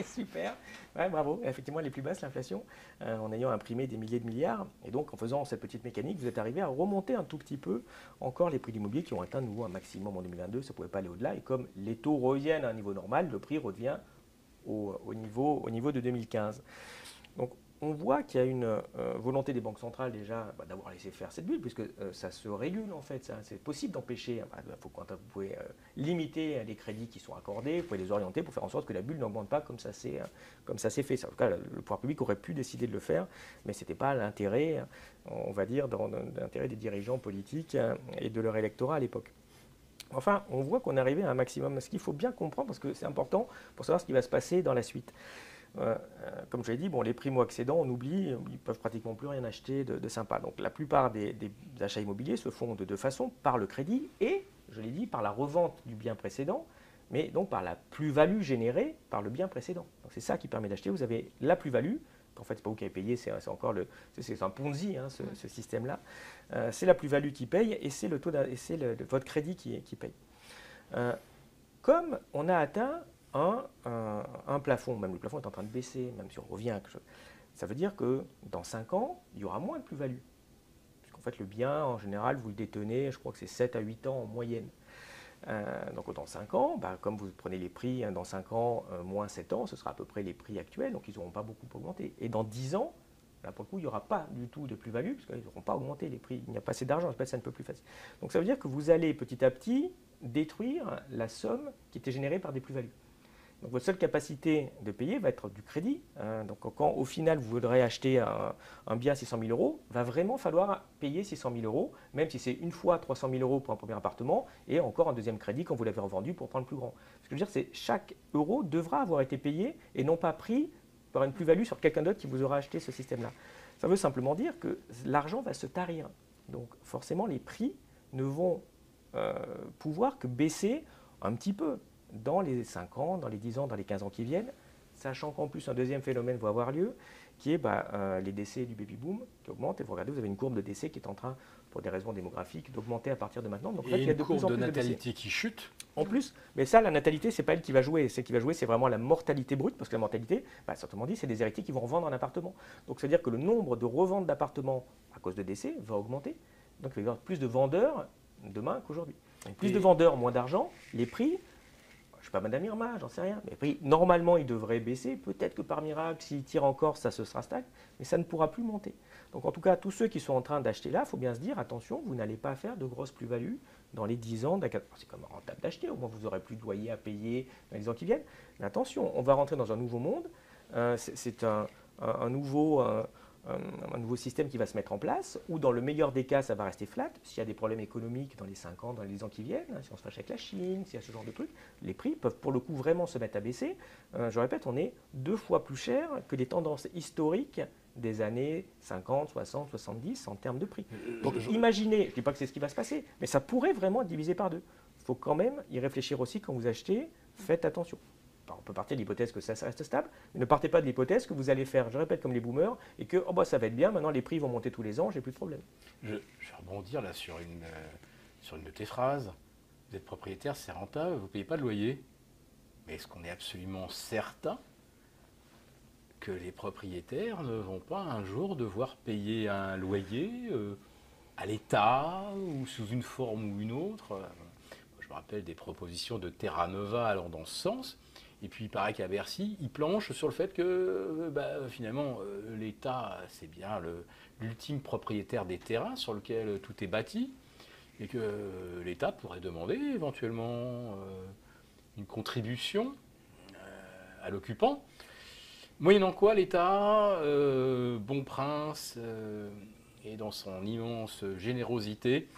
Super, ouais, bravo, effectivement, elle est plus basse, l'inflation, en ayant imprimé des milliers de milliards. Et donc, en faisant cette petite mécanique, vous êtes arrivé à remonter un tout petit peu encore les prix de l'immobilier qui ont atteint de nouveau un maximum en 2022, ça ne pouvait pas aller au-delà. Et comme les taux reviennent à un niveau normal, le prix revient au niveau de 2015. Donc, on voit qu'il y a une volonté des banques centrales déjà d'avoir laissé faire cette bulle, puisque ça se régule en fait. C'est possible d'empêcher. Vous pouvez limiter les crédits qui sont accordés, vous pouvez les orienter pour faire en sorte que la bulle n'augmente pas comme ça s'est fait. En tout cas, le pouvoir public aurait pu décider de le faire, mais ce n'était pas l'intérêt, on va dire, l'intérêt des dirigeants politiques et de leur électorat à l'époque. Enfin, on voit qu'on est arrivé à un maximum. Ce qu'il faut bien comprendre, parce que c'est important pour savoir ce qui va se passer dans la suite. Comme je l'ai dit, bon, les primo-accédants, on oublie, ils ne peuvent pratiquement plus rien acheter de sympa. Donc la plupart des achats immobiliers se font de deux façons, par le crédit et, je l'ai dit, par la revente du bien précédent, mais donc par la plus-value générée par le bien précédent. Donc c'est ça qui permet d'acheter. Vous avez la plus-value, en fait, ce n'est pas vous qui avez payé, c'est encore c'est un Ponzi, hein, ce système-là. C'est la plus-value qui paye et c'est votre crédit qui paye. Comme on a atteint un plafond, même le plafond est en train de baisser, même si on revient à quelque chose, ça veut dire que dans 5 ans, il y aura moins de plus-value. Puisqu'en fait, le bien, en général, vous le détenez, je crois que c'est 7 à 8 ans en moyenne. Donc dans 5 ans, comme vous prenez les prix, hein, dans 5 ans, moins 7 ans, ce sera à peu près les prix actuels, donc ils n'auront pas beaucoup augmenté. Et dans 10 ans, là pour le coup, il n'y aura pas du tout de plus-value, parce qu'ils n'auront pas augmenté les prix, il n'y a pas assez d'argent, ça un peu plus facile. Donc ça veut dire que vous allez petit à petit détruire la somme qui était générée par des plus-values. Donc votre seule capacité de payer va être du crédit, hein. Donc quand au final vous voudrez acheter un bien à 600 000 euros, va vraiment falloir payer 600 000 euros, même si c'est une fois 300 000 euros pour un premier appartement et encore un deuxième crédit quand vous l'avez revendu pour prendre le plus grand. Ce que je veux dire, c'est chaque euro devra avoir été payé et non pas pris par une plus-value sur quelqu'un d'autre qui vous aura acheté ce système-là. Ça veut simplement dire que l'argent va se tarir. Donc forcément, les prix ne vont pouvoir que baisser un petit peu dans les 5 ans, dans les 10 ans, dans les 15 ans qui viennent, sachant qu'en plus un deuxième phénomène va avoir lieu, qui est les décès du baby-boom qui augmentent. Et vous regardez, vous avez une courbe de décès qui est en train, pour des raisons démographiques, d'augmenter à partir de maintenant. Donc, en fait, il y a de plus en plus de natalité qui chute. En plus, mais ça, la natalité, c'est pas elle qui va jouer. Ce qui va jouer, c'est vraiment la mortalité brute, parce que la mortalité, certainement dit, c'est des héritiers qui vont revendre un appartement. Donc, c'est-à-dire que le nombre de reventes d'appartements à cause de décès va augmenter. Donc, il va y avoir plus de vendeurs demain qu'aujourd'hui. Plus de vendeurs, moins d'argent, les prix. Je ne suis pas Madame Irma, j'en sais rien. Mais prix, normalement, il devrait baisser. Peut-être que par miracle, s'il tire encore, ça se sera stagne. Mais ça ne pourra plus monter. Donc en tout cas, tous ceux qui sont en train d'acheter là, il faut bien se dire, attention, vous n'allez pas faire de grosses plus-values dans les 10 ans. C'est comme rentable d'acheter. Au moins, vous n'aurez plus de loyer à payer dans les ans qui viennent. Mais attention, on va rentrer dans un nouveau monde. C'est un nouveau système qui va se mettre en place, où dans le meilleur des cas, ça va rester flat. S'il y a des problèmes économiques dans les 5 ans, dans les ans qui viennent, si on se fâche avec la Chine, s'il y a ce genre de trucs, les prix peuvent pour le coup vraiment se mettre à baisser. Je répète, on est 2 fois plus cher que les tendances historiques des années 50, 60, 70 en termes de prix. Donc imaginez, je ne dis pas que c'est ce qui va se passer, mais ça pourrait vraiment être divisé par deux. Il faut quand même y réfléchir aussi quand vous achetez, faites attention. On peut partir de l'hypothèse que ça reste stable, mais ne partez pas de l'hypothèse que vous allez faire, je répète, comme les boomers, et que oh bah, ça va être bien, maintenant les prix vont monter tous les ans, j'ai plus de problème. Je vais rebondir là sur une de tes phrases. Vous êtes propriétaire, c'est rentable, vous ne payez pas de loyer. Mais est-ce qu'on est absolument certain que les propriétaires ne vont pas un jour devoir payer un loyer à l'État ou sous une forme ou une autre? Je me rappelle des propositions de Terra Nova allant dans ce sens. Et puis il paraît qu'à Bercy, ils planchent sur le fait que finalement l'État, c'est bien l'ultime propriétaire des terrains sur lesquels tout est bâti, et que l'État pourrait demander éventuellement une contribution à l'occupant. Moyennant quoi l'État, bon prince, et dans son immense générosité,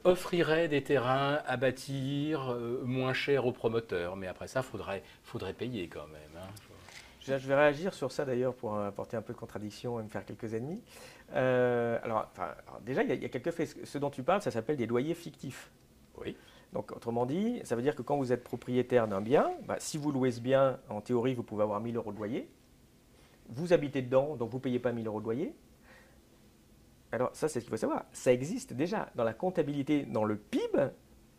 offrirait des terrains à bâtir moins cher aux promoteurs. Mais après ça, faudrait payer quand même. Hein. Je vais réagir sur ça d'ailleurs pour apporter un peu de contradiction et me faire quelques ennemis. Alors, déjà, il y a quelques faits. Ce dont tu parles, ça s'appelle des loyers fictifs. Oui. Donc, autrement dit, ça veut dire que quand vous êtes propriétaire d'un bien, si vous louez ce bien, en théorie, vous pouvez avoir 1 000 € de loyer. Vous habitez dedans, donc vous ne payez pas 1 000 € de loyer. Alors, ça, c'est ce qu'il faut savoir. Ça existe déjà. Dans la comptabilité, dans le PIB,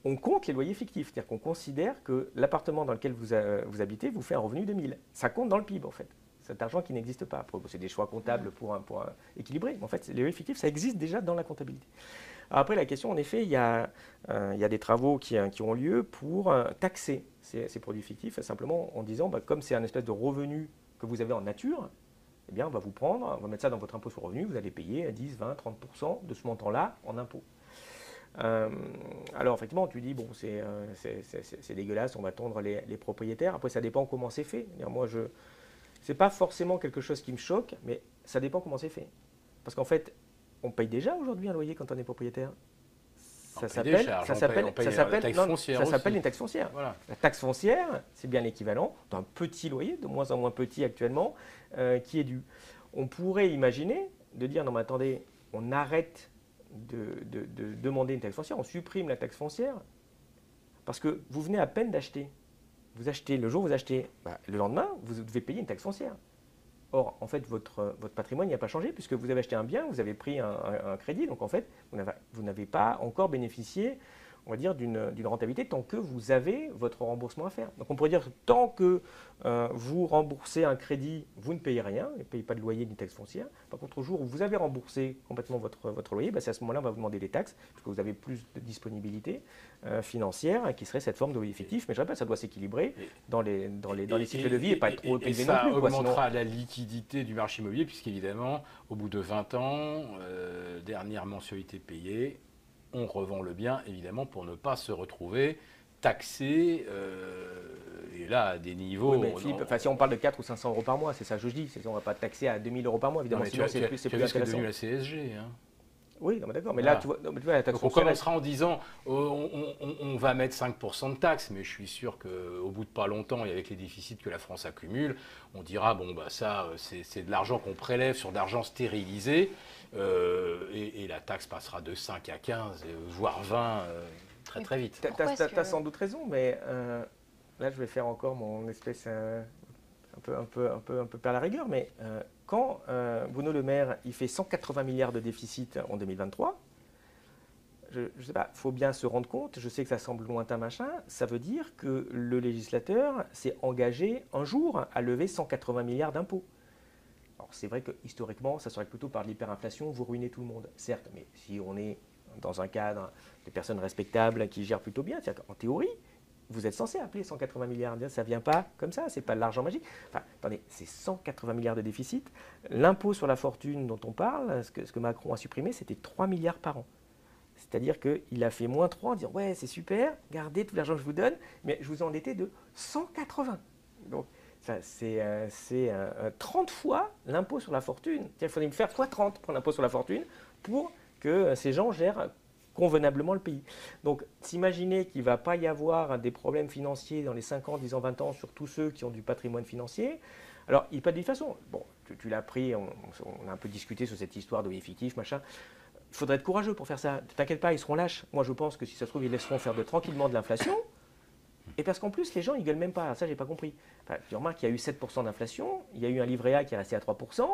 on compte les loyers fictifs. C'est-à-dire qu'on considère que l'appartement dans lequel vous habitez vous fait un revenu de 1 000. Ça compte dans le PIB, en fait. C'est argent qui n'existe pas. C'est des choix comptables pour équilibrer. Mais en fait, les loyers fictifs, ça existe déjà dans la comptabilité. Alors après, la question, en effet, il y a des travaux qui ont lieu pour taxer ces produits fictifs, simplement en disant, comme c'est un espèce de revenu que vous avez en nature, eh bien, on va mettre ça dans votre impôt sur le revenu, vous allez payer 10, 20, 30% de ce montant-là en impôt. Alors, effectivement, tu dis, bon, c'est dégueulasse, on va tondre les propriétaires. Après, ça dépend comment c'est fait. Moi, c'est pas forcément quelque chose qui me choque, mais ça dépend comment c'est fait. Parce qu'en fait, on paye déjà aujourd'hui un loyer quand on est propriétaire. Ça s'appelle une taxe foncière. Voilà. La taxe foncière, c'est bien l'équivalent d'un petit loyer, de moins en moins petit actuellement, qui est dû. On pourrait imaginer de dire, non mais attendez, on arrête de demander une taxe foncière, on supprime la taxe foncière, parce que vous venez à peine d'acheter. Vous achetez, le jour où vous achetez, le lendemain, vous devez payer une taxe foncière. Or, en fait, votre patrimoine n'a pas changé puisque vous avez acheté un bien, vous avez pris un crédit. Donc, en fait, vous n'avez pas encore bénéficié, on va dire, d'une rentabilité tant que vous avez votre remboursement à faire. Donc, on pourrait dire que tant que vous remboursez un crédit, vous ne payez rien, vous ne payez pas de loyer ni taxe foncière. Par contre, au jour où vous avez remboursé complètement votre loyer, c'est à ce moment-là, on va vous demander des taxes puisque vous avez plus de disponibilité financière qui serait cette forme de loyer fictif. Mais je répète, ça doit s'équilibrer dans les cycles de vie et pas être trop élevé non plus. Ça augmentera la liquidité du marché immobilier puisqu'évidemment, au bout de 20 ans, dernière mensualité payée, on revend le bien, évidemment, pour ne pas se retrouver taxé, et là, à des niveaux... Oui, mais Philippe, si on parle de 400 ou 500 € par mois, c'est ça que je dis. On ne va pas taxer à 2 000 € par mois, évidemment, sinon c'est plus intéressant. C'est devenu la CSG, hein. Oui, non, mais d'accord, mais là, tu vois, la taxe foncière... On commencera en disant, on va mettre 5% de taxes, mais je suis sûr qu'au bout de pas longtemps, et avec les déficits que la France accumule, on dira, bon, ça, c'est de l'argent qu'on prélève sur de l'argent stérilisé, et la taxe passera de 5 à 15, voire 20, très très vite. Tu as sans doute raison, mais là, je vais faire encore mon espèce un peu par la rigueur, mais quand Bruno Le Maire il fait 180 milliards de déficit en 2023, je ne sais pas, il faut bien se rendre compte, je sais que ça semble lointain machin, ça veut dire que le législateur s'est engagé un jour à lever 180 milliards d'impôts. Alors c'est vrai que historiquement, ça serait plutôt par l'hyperinflation, vous ruinez tout le monde, certes, mais si on est dans un cadre de personnes respectables qui gèrent plutôt bien, en théorie, vous êtes censé appeler 180 milliards. Ça ne vient pas comme ça, ce n'est pas de l'argent magique. Enfin, attendez, c'est 180 milliards de déficit. L'impôt sur la fortune dont on parle, ce que Macron a supprimé, c'était 3 milliards par an. C'est-à-dire qu'il a fait moins 3 en disant « Ouais, c'est super, gardez tout l'argent que je vous donne, mais je vous ai endetté de 180 ». Donc, c'est 30 fois l'impôt sur la fortune. Il faudrait me faire fois 30 pour l'impôt sur la fortune pour que ces gens gèrent convenablement le pays. Donc, s'imaginer qu'il ne va pas y avoir des problèmes financiers dans les 5 ans, 10 ans, 20 ans sur tous ceux qui ont du patrimoine financier, alors il peut de toute façon. Bon, tu l'as pris, on a un peu discuté sur cette histoire de fictif, machin. Il faudrait être courageux pour faire ça. T'inquiète pas, ils seront lâches. Moi, je pense que si ça se trouve, ils laisseront faire tranquillement de l'inflation. Et parce qu'en plus, les gens, ils gueulent même pas. Alors ça, j'ai pas compris. Enfin, tu remarques qu'il y a eu 7% d'inflation, il y a eu un livret A qui est resté à 3%.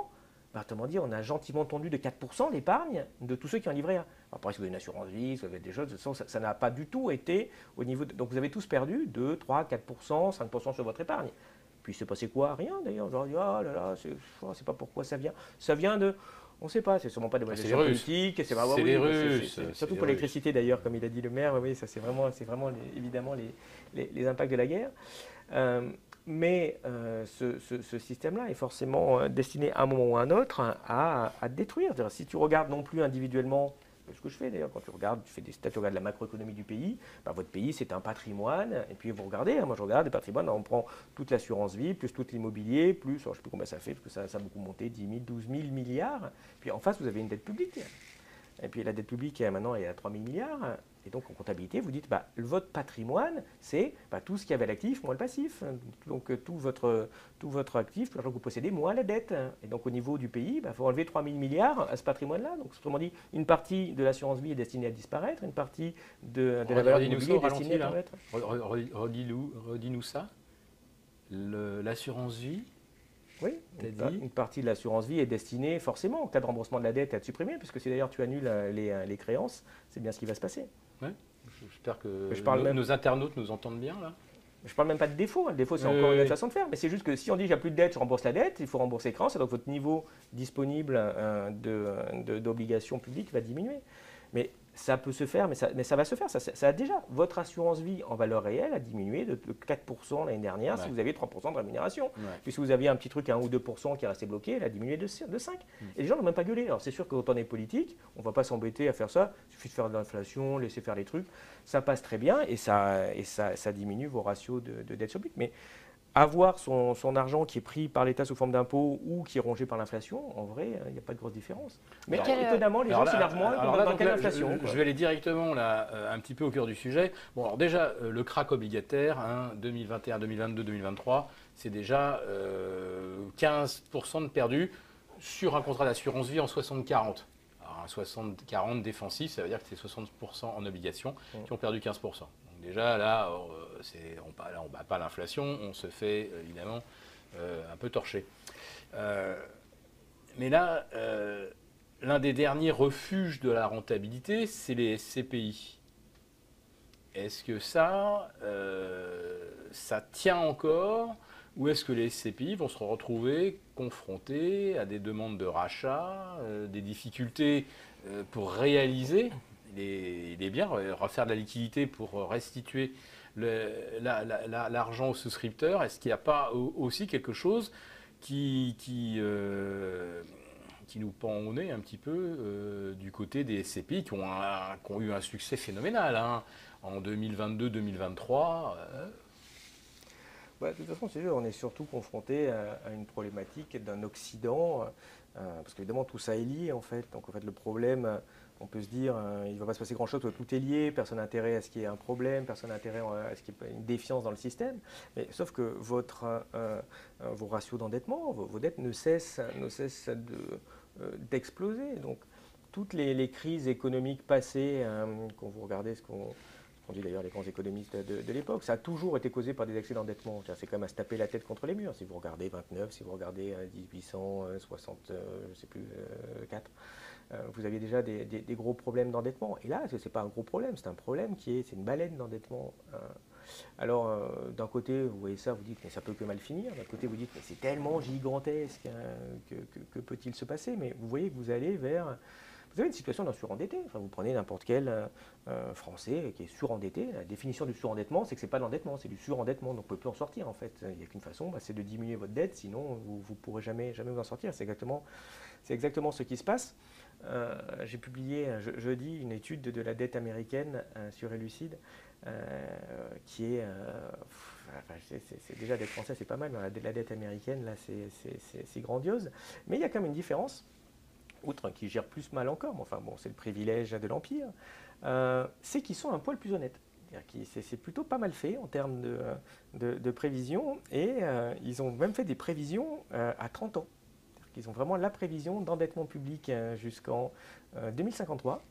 Bah, autrement dit, on a gentiment tendu de 4% l'épargne de tous ceux qui ont un livret A. Après, si vous avez une assurance vie, si vous avez des choses, ça n'a pas du tout été au niveau de... Donc vous avez tous perdu 2, 3, 4%, 5% sur votre épargne. Puis il s'est passé quoi? Rien d'ailleurs. Genre, oh là là, je ne sais pas pourquoi ça vient. Ça vient de... On ne sait pas, c'est sûrement pas des modélisations politiques. C'est les Russes. Surtout pour l'électricité d'ailleurs, comme il a dit le maire. Oui, ça c'est vraiment évidemment les impacts de la guerre. Mais ce système-là est forcément destiné à un moment ou à un autre à détruire. Si tu regardes non plus individuellement, ce que je fais d'ailleurs, quand tu regardes, tu regardes la macroéconomie du pays, bah, votre pays c'est un patrimoine, et puis vous regardez, moi je regarde les patrimoines, on prend toute l'assurance vie, plus tout l'immobilier, plus, je ne sais plus combien ça fait, parce que ça a beaucoup monté, 10 000, 12 000 milliards, puis en face vous avez une dette publique. Et puis la dette publique maintenant est à 3 000 milliards. Et donc en comptabilité, vous dites, votre patrimoine, c'est tout ce qui avait l'actif moins le passif. Donc tout votre actif, tout l'argent que vous possédez, moins la dette. Et donc au niveau du pays, il faut enlever 3 000 milliards à ce patrimoine-là. Donc autrement dit, une partie de l'assurance vie est destinée à disparaître, une partie de la valeur immobilière est destinée à disparaître. Redis-nous ça. L'assurance vie. Oui, une partie de l'assurance vie est destinée forcément, en cas de remboursement de la dette, à être supprimée, puisque si d'ailleurs tu annules les créances, c'est bien ce qui va se passer. Ouais. J'espère que nos internautes nous entendent bien là. Je ne parle même pas de défaut, le défaut c'est encore une autre façon de faire, mais c'est juste que si on dit qu'il n'y a plus de dette, je rembourse la dette, il faut rembourser les créances, et donc votre niveau disponible d'obligations publiques va diminuer. Mais ça peut se faire, mais ça va se faire. Ça a déjà. Votre assurance vie en valeur réelle a diminué de 4% l'année dernière si vous aviez 3% de rémunération. Puis si vous aviez un petit truc à 1 ou 2% qui est resté bloqué, elle a diminué de 5%. Et les gens n'ont même pas gueulé. Alors c'est sûr que quand on est politique, on ne va pas s'embêter à faire ça. Il suffit de faire de l'inflation, laisser faire les trucs. Ça passe très bien et ça diminue vos ratios de dette publique. Mais avoir son argent qui est pris par l'État sous forme d'impôt ou qui est rongé par l'inflation, en vrai, il n'y a pas de grosse différence. Mais étonnamment, les gens s'énervent moins dans le cas de l'inflation. Je vais aller directement là, un petit peu au cœur du sujet. Bon, alors déjà, le krach obligataire, 2021, 2022, 2023, c'est déjà 15% de perdus sur un contrat d'assurance vie en 60-40. Alors un 60-40 défensif, ça veut dire que c'est 60% en obligations qui ont perdu 15%. Déjà, là, on ne bat pas l'inflation, on se fait évidemment un peu torcher. Mais là, l'un des derniers refuges de la rentabilité, c'est les SCPI. Est-ce que ça tient encore, ou est-ce que les SCPI vont se retrouver confrontés à des demandes de rachat, des difficultés pour réaliser les biens, refaire de la liquidité pour restituer l'argent aux souscripteurs? Est-ce qu'il n'y a pas aussi quelque chose qui nous pend au nez un petit peu du côté des SCPI qui ont eu un succès phénoménal en 2022-2023 De toute façon, c'est sûr, on est surtout confronté à une problématique d'un Occident, parce qu'évidemment tout ça est lié en fait. Donc en fait le problème, on peut se dire, il ne va pas se passer grand-chose, tout est lié, personne n'a intérêt à ce qu'il y ait un problème, personne n'a intérêt à ce qu'il y ait une défiance dans le système. Mais sauf que vos ratios d'endettement, vos dettes ne cessent d'exploser. Donc toutes les crises économiques passées, quand vous regardez ce qu'on dit d'ailleurs les grands économistes de l'époque, ça a toujours été causé par des excès d'endettement. C'est quand même à se taper la tête contre les murs. Si vous regardez 29, si vous regardez 1860, je ne sais plus, 4, vous aviez déjà des gros problèmes d'endettement. Et là, ce n'est pas un gros problème, c'est un problème c'est une baleine d'endettement. Alors, d'un côté, vous voyez ça, vous dites, mais ça peut que mal finir. D'un côté, vous dites, mais c'est tellement gigantesque, que peut-il se passer? Mais vous voyez que vous allez vers... Vous avez une situation d'un surendetté. Enfin, vous prenez n'importe quel Français qui est surendetté. La définition du surendettement, c'est que ce n'est pas de l'endettement, c'est du surendettement. Donc, on ne peut plus en sortir, en fait. Il n'y a qu'une façon, c'est de diminuer votre dette, sinon vous ne pourrez jamais vous en sortir. C'est exactement ce qui se passe. J'ai publié jeudi une étude de la dette américaine sur Elucide, qui est... c'est déjà, d'être français, c'est pas mal, mais la dette américaine, là, c'est grandiose. Mais il y a quand même une différence. Outre qui gère plus mal encore, mais enfin bon, c'est le privilège de l'Empire, c'est qu'ils sont un poil plus honnêtes. C'est plutôt pas mal fait en termes de prévisions, et ils ont même fait des prévisions à 30 ans. qu'ils ont vraiment la prévision d'endettement public jusqu'en 2053.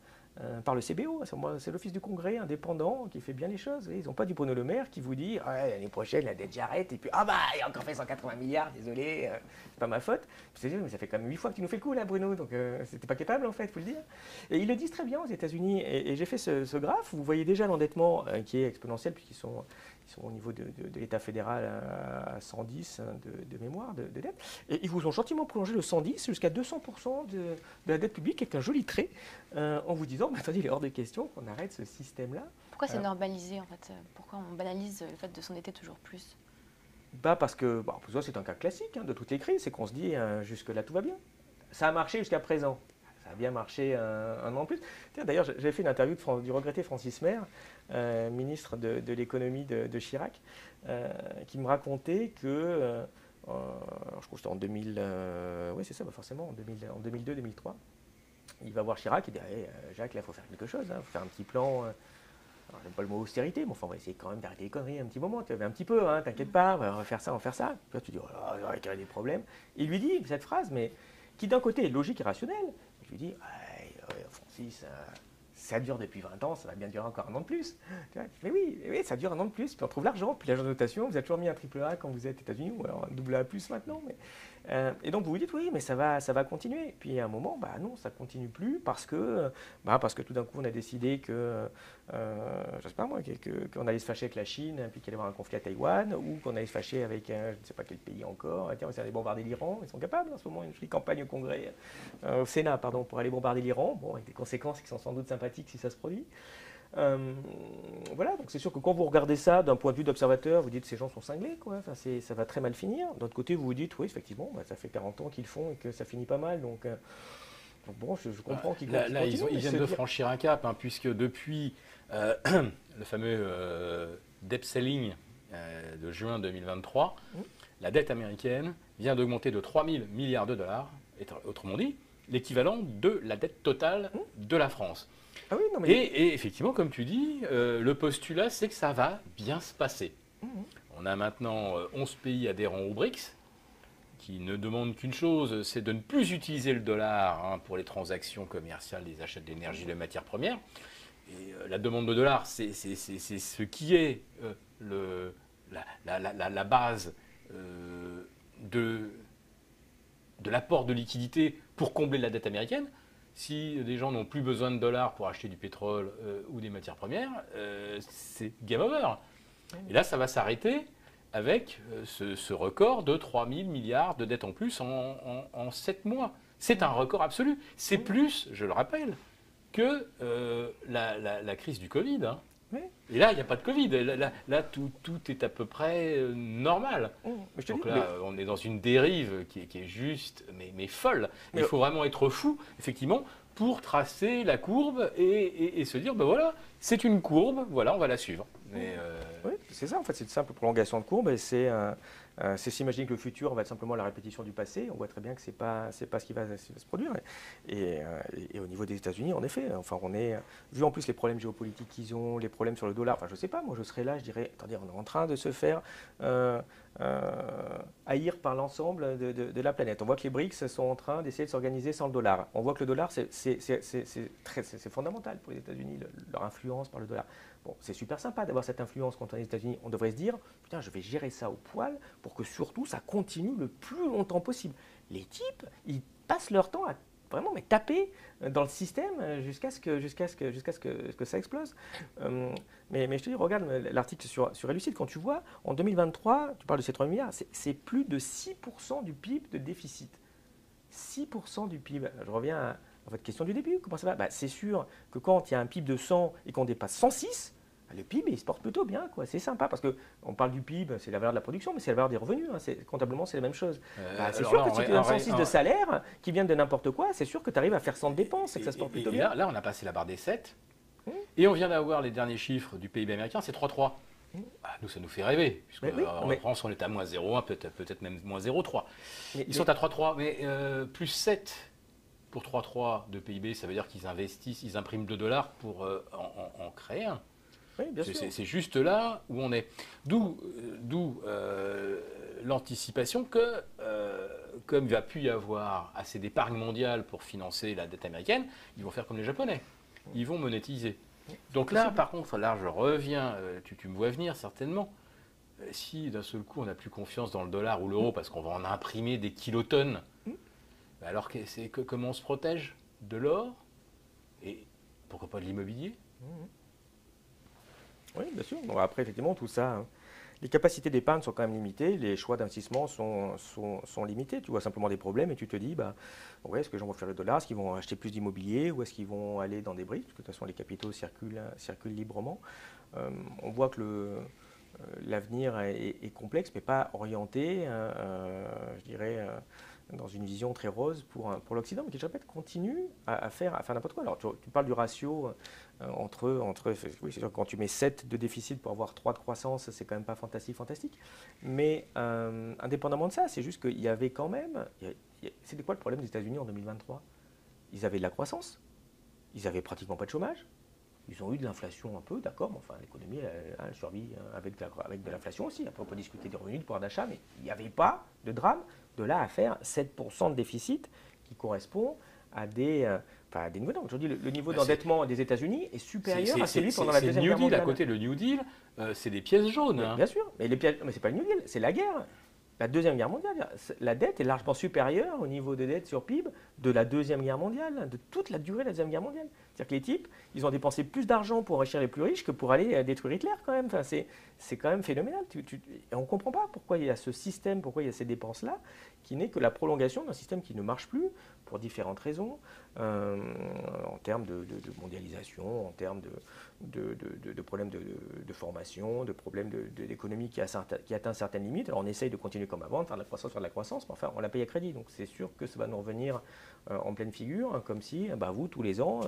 Par le CBO, c'est l'Office du Congrès indépendant qui fait bien les choses. Ils n'ont pas du Bruno Le Maire qui vous dit l'année prochaine la dette j'arrête et puis il a encore fait 180 milliards, désolé, c'est pas ma faute. Mais ça fait quand même 8 fois que tu nous fais le coup là Bruno, donc c'était pas capable en fait, faut le dire. Et ils le disent très bien aux États-Unis et j'ai fait ce graphe, vous voyez déjà l'endettement qui est exponentiel puisqu'ils sont au niveau de l'État fédéral à 110 de mémoire de dette. Et ils vous ont gentiment prolongé le 110 jusqu'à 200% de la dette publique avec un joli trait en vous disant, attendez, il est hors de question qu'on arrête ce système-là. Pourquoi c'est normalisé en fait? Pourquoi on banalise le fait de s'endetter toujours plus? Parce que pour ça, c'est un cas classique de toutes les crises, c'est qu'on se dit jusque-là tout va bien. Ça a marché jusqu'à présent. Ça a bien marché un an de plus. D'ailleurs, j'avais fait une interview du regretté Francis Maire, ministre de l'économie de Chirac, qui me racontait que, je crois que c'était en 2000, oui c'est ça, forcément, en 2002-2003, il va voir Chirac et dit Jacques, là il faut faire quelque chose, il faut faire un petit plan. Alors, j'aime pas le mot austérité, mais enfin, on va essayer quand même d'arrêter les conneries un petit moment. Tu avais un petit peu, t'inquiète pas, on va faire ça, on va faire ça. Puis là, tu dis, oh là, il va y avoir des problèmes. Il lui dit cette phrase, mais qui d'un côté est logique et rationnelle. Je lui dis, Francis, ça dure depuis 20 ans, ça va bien durer encore un an de plus. Mais oui, ça dure un an de plus, puis on trouve l'argent, puis l'agent de notation, vous avez toujours mis un triple A quand vous êtes aux États-Unis, ou alors un double A plus maintenant. Et donc vous vous dites, oui, mais ça va continuer. Puis à un moment, non, ça ne continue plus parce que tout d'un coup, on a décidé que, je sais pas moi, qu'on allait se fâcher avec la Chine, puis qu'il allait y avoir un conflit à Taïwan, ou qu'on allait se fâcher avec je ne sais pas quel pays encore. Tiens, on va aller bombarder l'Iran. Ils sont capables en ce moment, une jolie campagne au Congrès, au Sénat, pardon, pour aller bombarder l'Iran. Bon, avec des conséquences qui sont sans doute sympathiques si ça se produit. Voilà, donc c'est sûr que quand vous regardez ça d'un point de vue d'observateur, vous dites ces gens sont cinglés, quoi. Enfin, ça va très mal finir. D'autre côté, vous vous dites oui, effectivement, ça fait 40 ans qu'ils le font et que ça finit pas mal. Donc bon, je comprends qu'ils continuent. Là, ils viennent de franchir un cap, puisque depuis le fameux debt ceiling de juin 2023, la dette américaine vient d'augmenter de 3 000 milliards de dollars, autrement dit, l'équivalent de la dette totale de la France. Ah oui, non, mais... et effectivement, comme tu dis, le postulat, c'est que ça va bien se passer. On a maintenant 11 pays adhérents au BRICS, qui ne demandent qu'une chose, c'est de ne plus utiliser le dollar pour les transactions commerciales, les achats d'énergie, de matières premières. Et la demande de dollars, c'est ce qui est la base de l'apport de liquidité pour combler la dette américaine. Si des gens n'ont plus besoin de dollars pour acheter du pétrole ou des matières premières, c'est game over. Et là, ça va s'arrêter avec ce record de 3 000 milliards de dettes en plus en 7 mois. C'est un record absolu. C'est plus, je le rappelle, que la crise du Covid. Oui. Et là, il n'y a pas de Covid. Là tout est à peu près normal. Donc là, on est dans une dérive qui est juste, mais folle. Il faut vraiment être fou, effectivement, pour tracer la courbe et se dire, voilà, c'est une courbe, voilà, on va la suivre. Oui, c'est ça, en fait, c'est une simple prolongation de courbe et c'est s'imaginer que le futur va être simplement la répétition du passé. On voit très bien que ce n'est pas ce qui va se produire. Et au niveau des États-Unis, en effet, on est, vu en plus les problèmes géopolitiques qu'ils ont, les problèmes sur le dollar, je ne sais pas, moi je serais là, je dirais, attendez, on est en train de se faire haïr par l'ensemble de la planète. On voit que les BRICS sont en train d'essayer de s'organiser sans le dollar. On voit que le dollar, c'est fondamental pour les États-Unis, leur influence par le dollar. Bon, c'est super sympa d'avoir cette influence contre les États-Unis. On devrait se dire, putain, je vais gérer ça au poil pour que surtout ça continue le plus longtemps possible. Les types, ils passent leur temps à vraiment taper dans le système jusqu'à ce que ça explose. Mais je te dis, regarde l'article sur Elucide, quand tu vois, en 2023, tu parles de ces 3 milliards, c'est plus de 6% du PIB de déficit. 6% du PIB. Je reviens à votre question du début, comment ça va? C'est sûr que quand il y a un PIB de 100 et qu'on dépasse 106, le PIB il se porte plutôt bien, quoi. C'est sympa parce qu'on parle du PIB, c'est la valeur de la production, mais c'est la valeur des revenus. Comptablement, c'est la même chose. C'est sûr que si tu donnes 106 de salaire qui viennent de n'importe quoi, c'est sûr que tu arrives à faire 100 de dépenses et que ça se porte plutôt bien. Là, on a passé la barre des 7 et on vient d'avoir les derniers chiffres du PIB américain, c'est 3,3. Nous, ça nous fait rêver, puisque en France, on est à moins 0,1, peut-être même moins 0,3. Ils sont à 3,3, mais plus 7 pour 3,3 de PIB, ça veut dire qu'ils investissent, ils impriment $2 pour en créer un. Oui, bien sûr. C'est juste là où on est. D'où l'anticipation que, comme il va plus y avoir assez d'épargne mondiale pour financer la dette américaine, ils vont faire comme les Japonais. Ils vont monétiser. Donc là, par contre, là, je reviens, tu me vois venir certainement. Si d'un seul coup, on n'a plus confiance dans le dollar ou l'euro parce qu'on va en imprimer des kilotonnes, alors comment on se protège? De l'or et pourquoi pas de l'immobilier? Oui, bien sûr. Bon, après, effectivement, tout ça, hein, les capacités d'épargne sont quand même limitées, les choix d'investissement sont limités. Tu vois simplement des problèmes et tu te dis, bah, ouais, est-ce que les gens vont faire le dollar, est-ce qu'ils vont acheter plus d'immobilier ou est-ce qu'ils vont aller dans des briques, parce que de toute façon, les capitaux circulent librement. On voit que l'avenir est complexe, mais pas orienté, je dirais, dans une vision très rose pour l'Occident, mais qui, je répète, continue à faire n'importe quoi. Alors, tu parles du ratio oui, c'est sûr que quand tu mets 7 de déficit pour avoir 3 de croissance, c'est quand même pas fantastique. Mais indépendamment de ça, c'est juste qu'il y avait quand même... C'était quoi le problème des États-Unis en 2023? Ils avaient de la croissance, ils avaient pratiquement pas de chômage, ils ont eu de l'inflation un peu, d'accord, mais enfin l'économie elle survit avec de l'inflation aussi. Après on peut discuter des revenus, de pouvoir d'achat, mais il n'y avait pas de drame. De là à faire 7% de déficit qui correspond à des niveaux. Aujourd'hui, le niveau d'endettement des États-Unis est supérieur à celui pendant la Deuxième Guerre mondiale. À côté, le New Deal, c'est des pièces jaunes. Hein. Bien sûr, mais c'est pas le New Deal, c'est la guerre. La Deuxième Guerre mondiale, la dette est largement supérieure au niveau de dette sur PIB de la Deuxième Guerre mondiale, de toute la durée de la Deuxième Guerre mondiale. C'est-à-dire que les types, ils ont dépensé plus d'argent pour enrichir les plus riches que pour aller détruire Hitler quand même. Enfin, c'est quand même phénoménal. Et on ne comprend pas pourquoi il y a ce système, pourquoi il y a ces dépenses-là, qui n'est que la prolongation d'un système qui ne marche plus pour différentes raisons, en termes de mondialisation, en termes de problèmes de formation, de problèmes d'économie qui atteint certaines limites. Alors on essaye de continuer comme avant, de faire de la croissance, mais enfin on la paye à crédit. Donc c'est sûr que ça va nous revenir en pleine figure, comme si vous, tous les ans,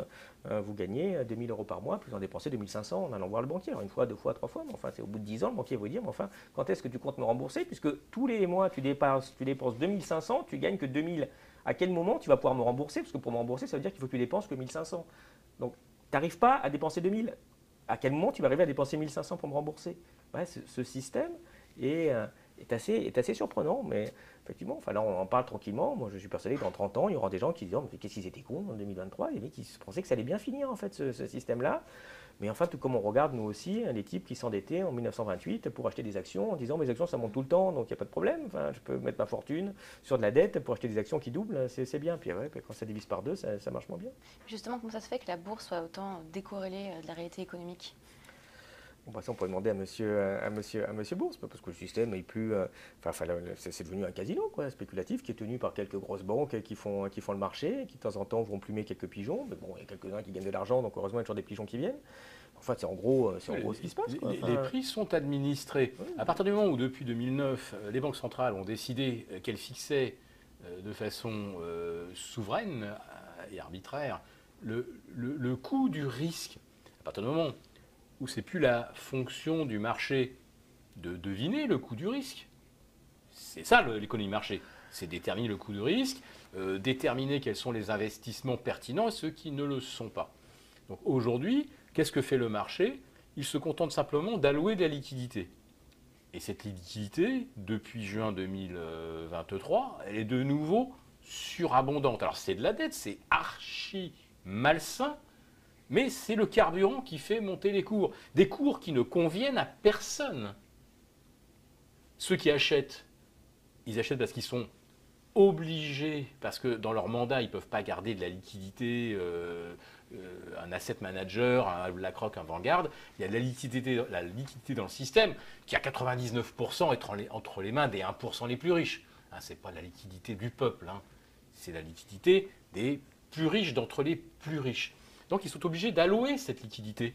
vous gagnez 2 000 € par mois, puis vous en dépensez 2 500 en allant voir le banquier. Alors une fois, 2 fois, 3 fois, mais enfin c'est au bout de 10 ans, le banquier va vous dire, mais enfin, quand est-ce que tu comptes me rembourser? Puisque tous les mois, tu dépenses 2 500, tu gagnes que 2 000. À quel moment tu vas pouvoir me rembourser? Parce que pour me rembourser, ça veut dire qu'il faut que tu dépenses que 1 500. Donc, tu n'arrives pas à dépenser 2 000. À quel moment tu vas arriver à dépenser 1 500 pour me rembourser? Ouais, ce système est assez surprenant, mais effectivement, enfin, là, on en parle tranquillement. Moi, je suis persuadé que dans 30 ans, il y aura des gens qui diront, mais qu'est-ce qu'ils étaient cons en 2023? Les mecs qui pensaient que ça allait bien finir, en fait, ce système-là. Mais enfin, tout comme on regarde, nous aussi, les types qui s'endettaient en 1928 pour acheter des actions en disant mes actions, ça monte tout le temps, donc il n'y a pas de problème. Enfin, je peux mettre ma fortune sur de la dette pour acheter des actions qui doublent, c'est bien. Puis ouais, quand ça divise par deux, ça marche moins bien. Justement, comment ça se fait que la bourse soit autant décorrélée de la réalité économique? Bon, ça, on pourrait demander à monsieur Bourse, parce que le système est plus. C'est devenu un casino spéculatif qui est tenu par quelques grosses banques qui font le marché, qui de temps en temps vont plumer quelques pigeons. Mais bon, il y a quelques-uns qui gagnent de l'argent, donc heureusement, il y a toujours des pigeons qui viennent. Enfin, c'est en gros ce qui se passe. Les prix sont administrés. Oui. À partir du moment où, depuis 2009, les banques centrales ont décidé qu'elles fixaient de façon souveraine et arbitraire le coût du risque, à partir du moment où c'est plus la fonction du marché de deviner le coût du risque. C'est ça l'économie de marché. C'est déterminer le coût du risque, déterminer quels sont les investissements pertinents et ceux qui ne le sont pas. Donc aujourd'hui, qu'est-ce que fait le marché? Il se contente simplement d'allouer de la liquidité. Et cette liquidité, depuis juin 2023, elle est de nouveau surabondante. Alors c'est de la dette, c'est archi malsain, mais c'est le carburant qui fait monter les cours. Des cours qui ne conviennent à personne. Ceux qui achètent, ils achètent parce qu'ils sont obligés, parce que dans leur mandat, ils ne peuvent pas garder de la liquidité, un asset manager, un BlackRock, un Vanguard. Il y a de la liquidité dans le système qui, à 99%, est entre les mains des 1% les plus riches. Hein, ce n'est pas la liquidité du peuple, hein. C'est la liquidité des plus riches d'entre les plus riches. Donc ils sont obligés d'allouer cette liquidité.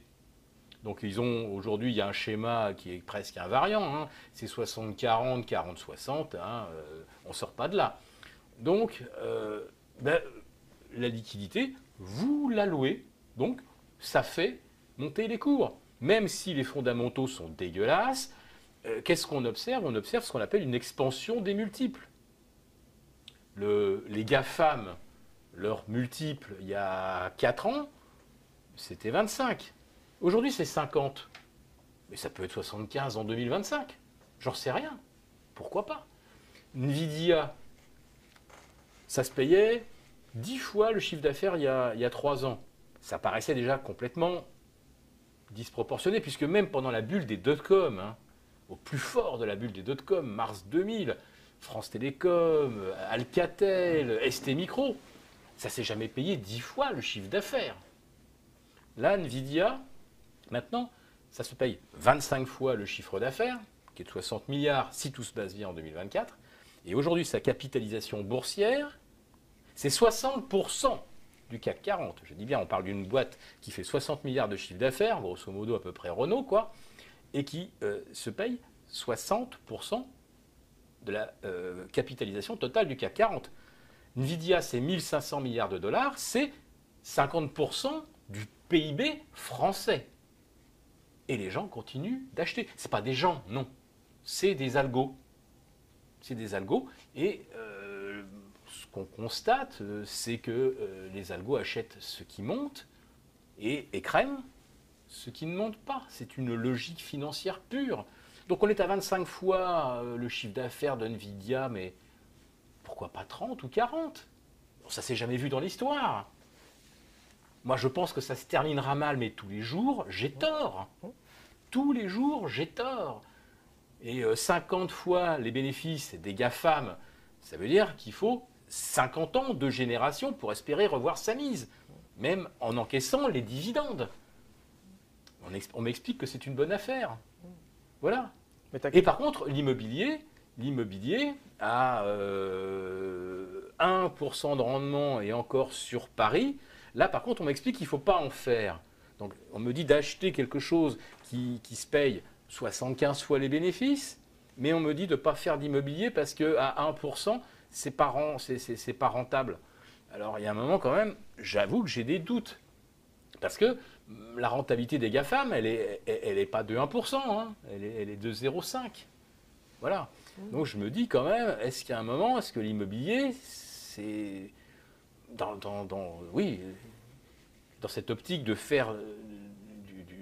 Donc aujourd'hui, il y a un schéma qui est presque invariant, hein. C'est 60-40, 40-60, hein, on ne sort pas de là. Donc la liquidité, vous l'allouez, donc ça fait monter les cours. Même si les fondamentaux sont dégueulasses, qu'est-ce qu'on observe? On observe ce qu'on appelle une expansion des multiples. Les GAFAM, leurs multiples, il y a 4 ans, c'était 25. Aujourd'hui, c'est 50. Mais ça peut être 75 en 2025. J'en sais rien. Pourquoi pas? Nvidia, ça se payait 10 fois le chiffre d'affaires il y a 3 ans. Ça paraissait déjà complètement disproportionné, puisque même pendant la bulle des dot-com, hein, au plus fort de la bulle des dot-com, mars 2000, France Télécom, Alcatel, ST Micro, ça s'est jamais payé 10 fois le chiffre d'affaires. Là, Nvidia, maintenant, ça se paye 25 fois le chiffre d'affaires, qui est de 60 milliards si tout se passe bien en 2024. Et aujourd'hui, sa capitalisation boursière, c'est 60% du CAC 40. Je dis bien, on parle d'une boîte qui fait 60 milliards de chiffre d'affaires, grosso modo à peu près Renault, quoi, et qui se paye 60% de la capitalisation totale du CAC 40. Nvidia, c'est 1500 milliards de dollars, c'est 50% du PIB français. Et les gens continuent d'acheter. Ce n'est pas des gens, non. C'est des algos. C'est des algos. Et ce qu'on constate, c'est que les algos achètent ce qui monte et écrèment ce qui ne monte pas. C'est une logique financière pure. Donc on est à 25 fois le chiffre d'affaires de Nvidia, mais pourquoi pas 30 ou 40? Ça ne s'est jamais vu dans l'histoire. Moi, je pense que ça se terminera mal, mais tous les jours, j'ai tort. Tous les jours, j'ai tort. Et 50 fois les bénéfices des GAFAM, ça veut dire qu'il faut 50 ans de génération pour espérer revoir sa mise, même en encaissant les dividendes. On m'explique que c'est une bonne affaire. Voilà. Et par contre, l'immobilier à 1% de rendement et encore sur Paris, là par contre on m'explique qu'il ne faut pas en faire. Donc on me dit d'acheter quelque chose qui se paye 75 fois les bénéfices, mais on me dit de ne pas faire d'immobilier parce qu'à 1%, c'est pas rentable. Alors il y a un moment quand même, j'avoue que j'ai des doutes. Parce que la rentabilité des GAFAM, elle est pas de 1%, hein, elle est de 0,5%. Voilà. Donc je me dis quand même, est-ce qu'il y a un moment, est-ce que l'immobilier, c'est dans cette optique de faire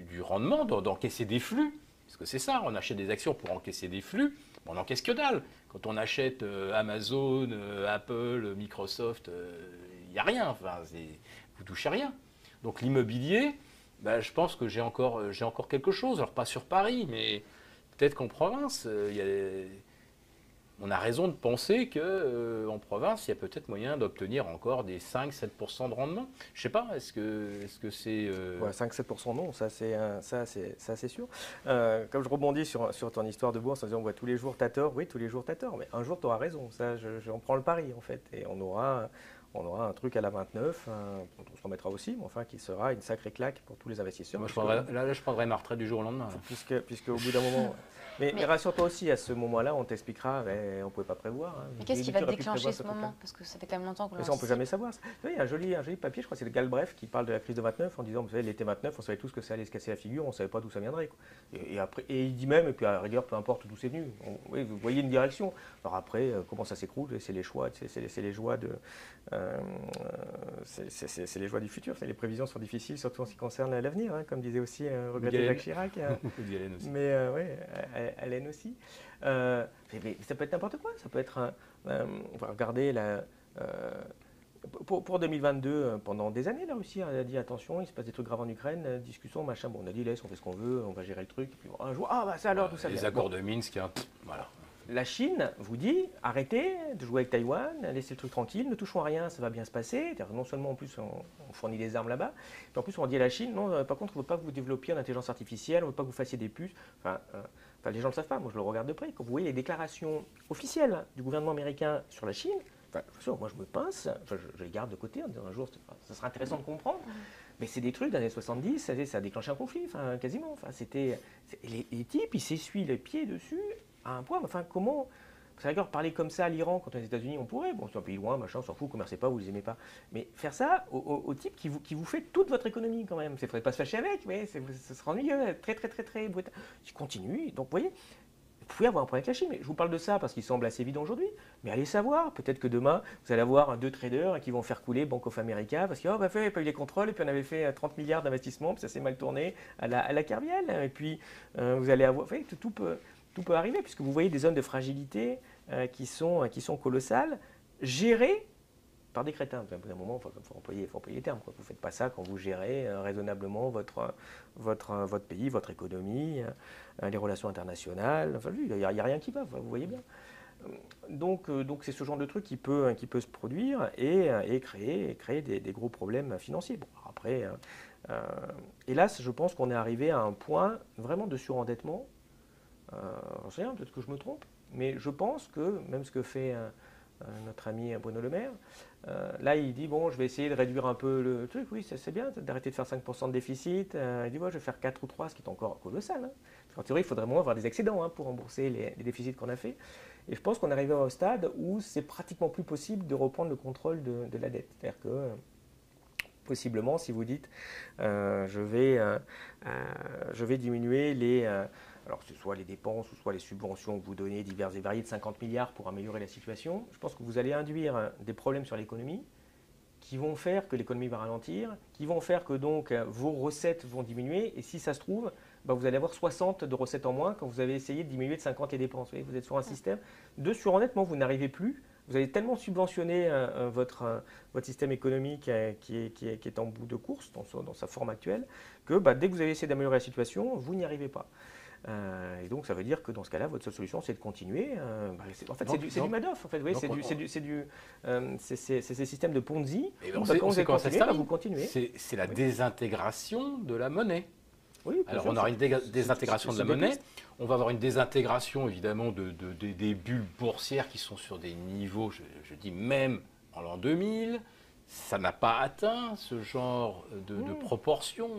du rendement, d'encaisser des flux, parce que c'est ça, on achète des actions pour encaisser des flux, on n'encaisse que dalle. Quand on achète Amazon, Apple, Microsoft, il n'y a rien, enfin, vous ne touchez rien. Donc l'immobilier, je pense que j'ai encore quelque chose, alors pas sur Paris, mais peut-être qu'en province, on a raison de penser qu'en province, il y a peut-être moyen d'obtenir encore des 5-7% de rendement. Je ne sais pas, est-ce que c'est... Ouais, 5-7% non, ça c'est sûr. Comme je rebondis sur ton histoire de bourse en disant tous les jours t'as tort, oui tous les jours t'as tort, mais un jour tu auras raison, ça j'en prends le pari en fait, et on aura un truc à la 29, dont on se remettra aussi, mais enfin qui sera une sacrée claque pour tous les investisseurs. Moi, je prendrai ma retraite du jour au lendemain. Puisque au bout d'un moment... Mais rassure-toi aussi, à ce moment-là, on t'expliquera, on ne pouvait pas prévoir. Hein. Mais qu'est-ce qui va déclencher ce moment? Parce que ça fait quand même longtemps qu'on l'a. Ça, on ne peut jamais savoir. Il y a un joli papier, je crois que c'est le Galbraith qui parle de la crise de 29 en disant, vous savez, l'été 29, on savait tous que ça allait se casser la figure, on ne savait pas d'où ça viendrait. Quoi. Et il dit même, et puis à la rigueur, peu importe d'où c'est venu, oui, vous voyez une direction. Alors après, comment ça s'écroule, c'est les choix, c'est les joies de... c'est les joies du futur. Les prévisions sont difficiles, surtout en ce qui concerne l'avenir, hein, comme disait aussi regretté Jacques Chirac. Mais oui, Hélène aussi. Mais ça peut être n'importe quoi. Ça peut être on va regarder pour 2022, pendant des années, là aussi, on a dit attention, il se passe des trucs graves en Ukraine, discussion, machin. Bon, on a dit laisse, on fait ce qu'on veut, on va gérer le truc. Et puis, un jour, c'est alors tout ça. Les accords de Minsk, voilà. La Chine vous dit arrêtez de jouer avec Taïwan, laissez le truc tranquille, ne touchons à rien, ça va bien se passer. Non seulement en plus on fournit des armes là-bas, mais en plus on dit à la Chine non, par contre on ne veut pas que vous développiez en intelligence artificielle, on ne veut pas que vous fassiez des puces. Enfin, les gens ne le savent pas, moi je le regarde de près. Quand vous voyez les déclarations officielles du gouvernement américain sur la Chine, moi je me pince, je les garde de côté en disant un jour ça sera intéressant de comprendre. Mais c'est des trucs des années 70, ça a déclenché un conflit, quasiment. Les types, ils s'essuient les pieds dessus à un point. Enfin, comment... C'est d'accord, parler comme ça à l'Iran, quand on est aux États-Unis, on pourrait. Bon, c'est un pays loin, machin, on s'en fout, commercez pas, vous les aimez pas. Mais faire ça au type qui vous fait toute votre économie, quand même. Il ne faudrait pas se fâcher avec, mais ce sera ennuyeux, très brutal. Il continue. Donc, vous voyez, pouvez avoir un problème avec la Chine. Mais je vous parle de ça parce qu'il semble assez évident aujourd'hui. Mais allez savoir, peut-être que demain, vous allez avoir 2 traders qui vont faire couler Bank of America parce qu'il n'y a pas eu les contrôles et puis on avait fait 30 milliards d'investissements, puis ça s'est mal tourné à la Kerviel. Et puis vous allez avoir, tout peut arriver puisque vous voyez des zones de fragilité qui sont colossales, gérées par des crétins. À un moment, il faut employer les termes. Vous ne faites pas ça quand vous gérez raisonnablement votre pays, votre économie, les relations internationales. Enfin, il n'y a rien qui va, vous voyez bien. Donc c'est ce genre de truc qui peut se produire et créer des gros problèmes financiers. Bon, après, hélas, je pense qu'on est arrivé à un point vraiment de surendettement. J'en sais rien, peut-être que je me trompe, mais je pense que même ce que fait notre ami Bruno Le Maire, là il dit bon, je vais essayer de réduire un peu le truc, oui c'est bien d'arrêter de faire 5% de déficit, il dit ouais, je vais faire 4 ou 3, ce qui est encore colossal. Hein. En théorie, il faudrait moins avoir des excédents pour rembourser les déficits qu'on a fait. Et je pense qu'on est arrivé au stade où c'est pratiquement plus possible de reprendre le contrôle de la dette. C'est-à-dire que possiblement, si vous dites je vais diminuer alors que ce soit les dépenses ou soit les subventions que vous donnez diverses et variées de 50 milliards pour améliorer la situation, je pense que vous allez induire des problèmes sur l'économie qui vont faire que l'économie va ralentir, qui vont faire que donc vos recettes vont diminuer et si ça se trouve, vous allez avoir 60 de recettes en moins quand vous avez essayé de diminuer de 50 les dépenses. Vous êtes sur un système de surendettement, vous n'arrivez plus. Vous avez tellement subventionné votre système économique qui est en bout de course dans sa forme actuelle que dès que vous avez essayé d'améliorer la situation, vous n'y arrivez pas. Et donc ça veut dire que dans ce cas-là, votre seule solution, c'est de continuer. En fait, c'est du Madoff. En fait, c'est ces systèmes de Ponzi. Quand vous vous continuez. C'est la désintégration de la monnaie. Oui, alors on aura une désintégration de la monnaie, on va avoir une désintégration évidemment des bulles boursières qui sont sur des niveaux, je dis même en l'an 2000, ça n'a pas atteint ce genre de proportion.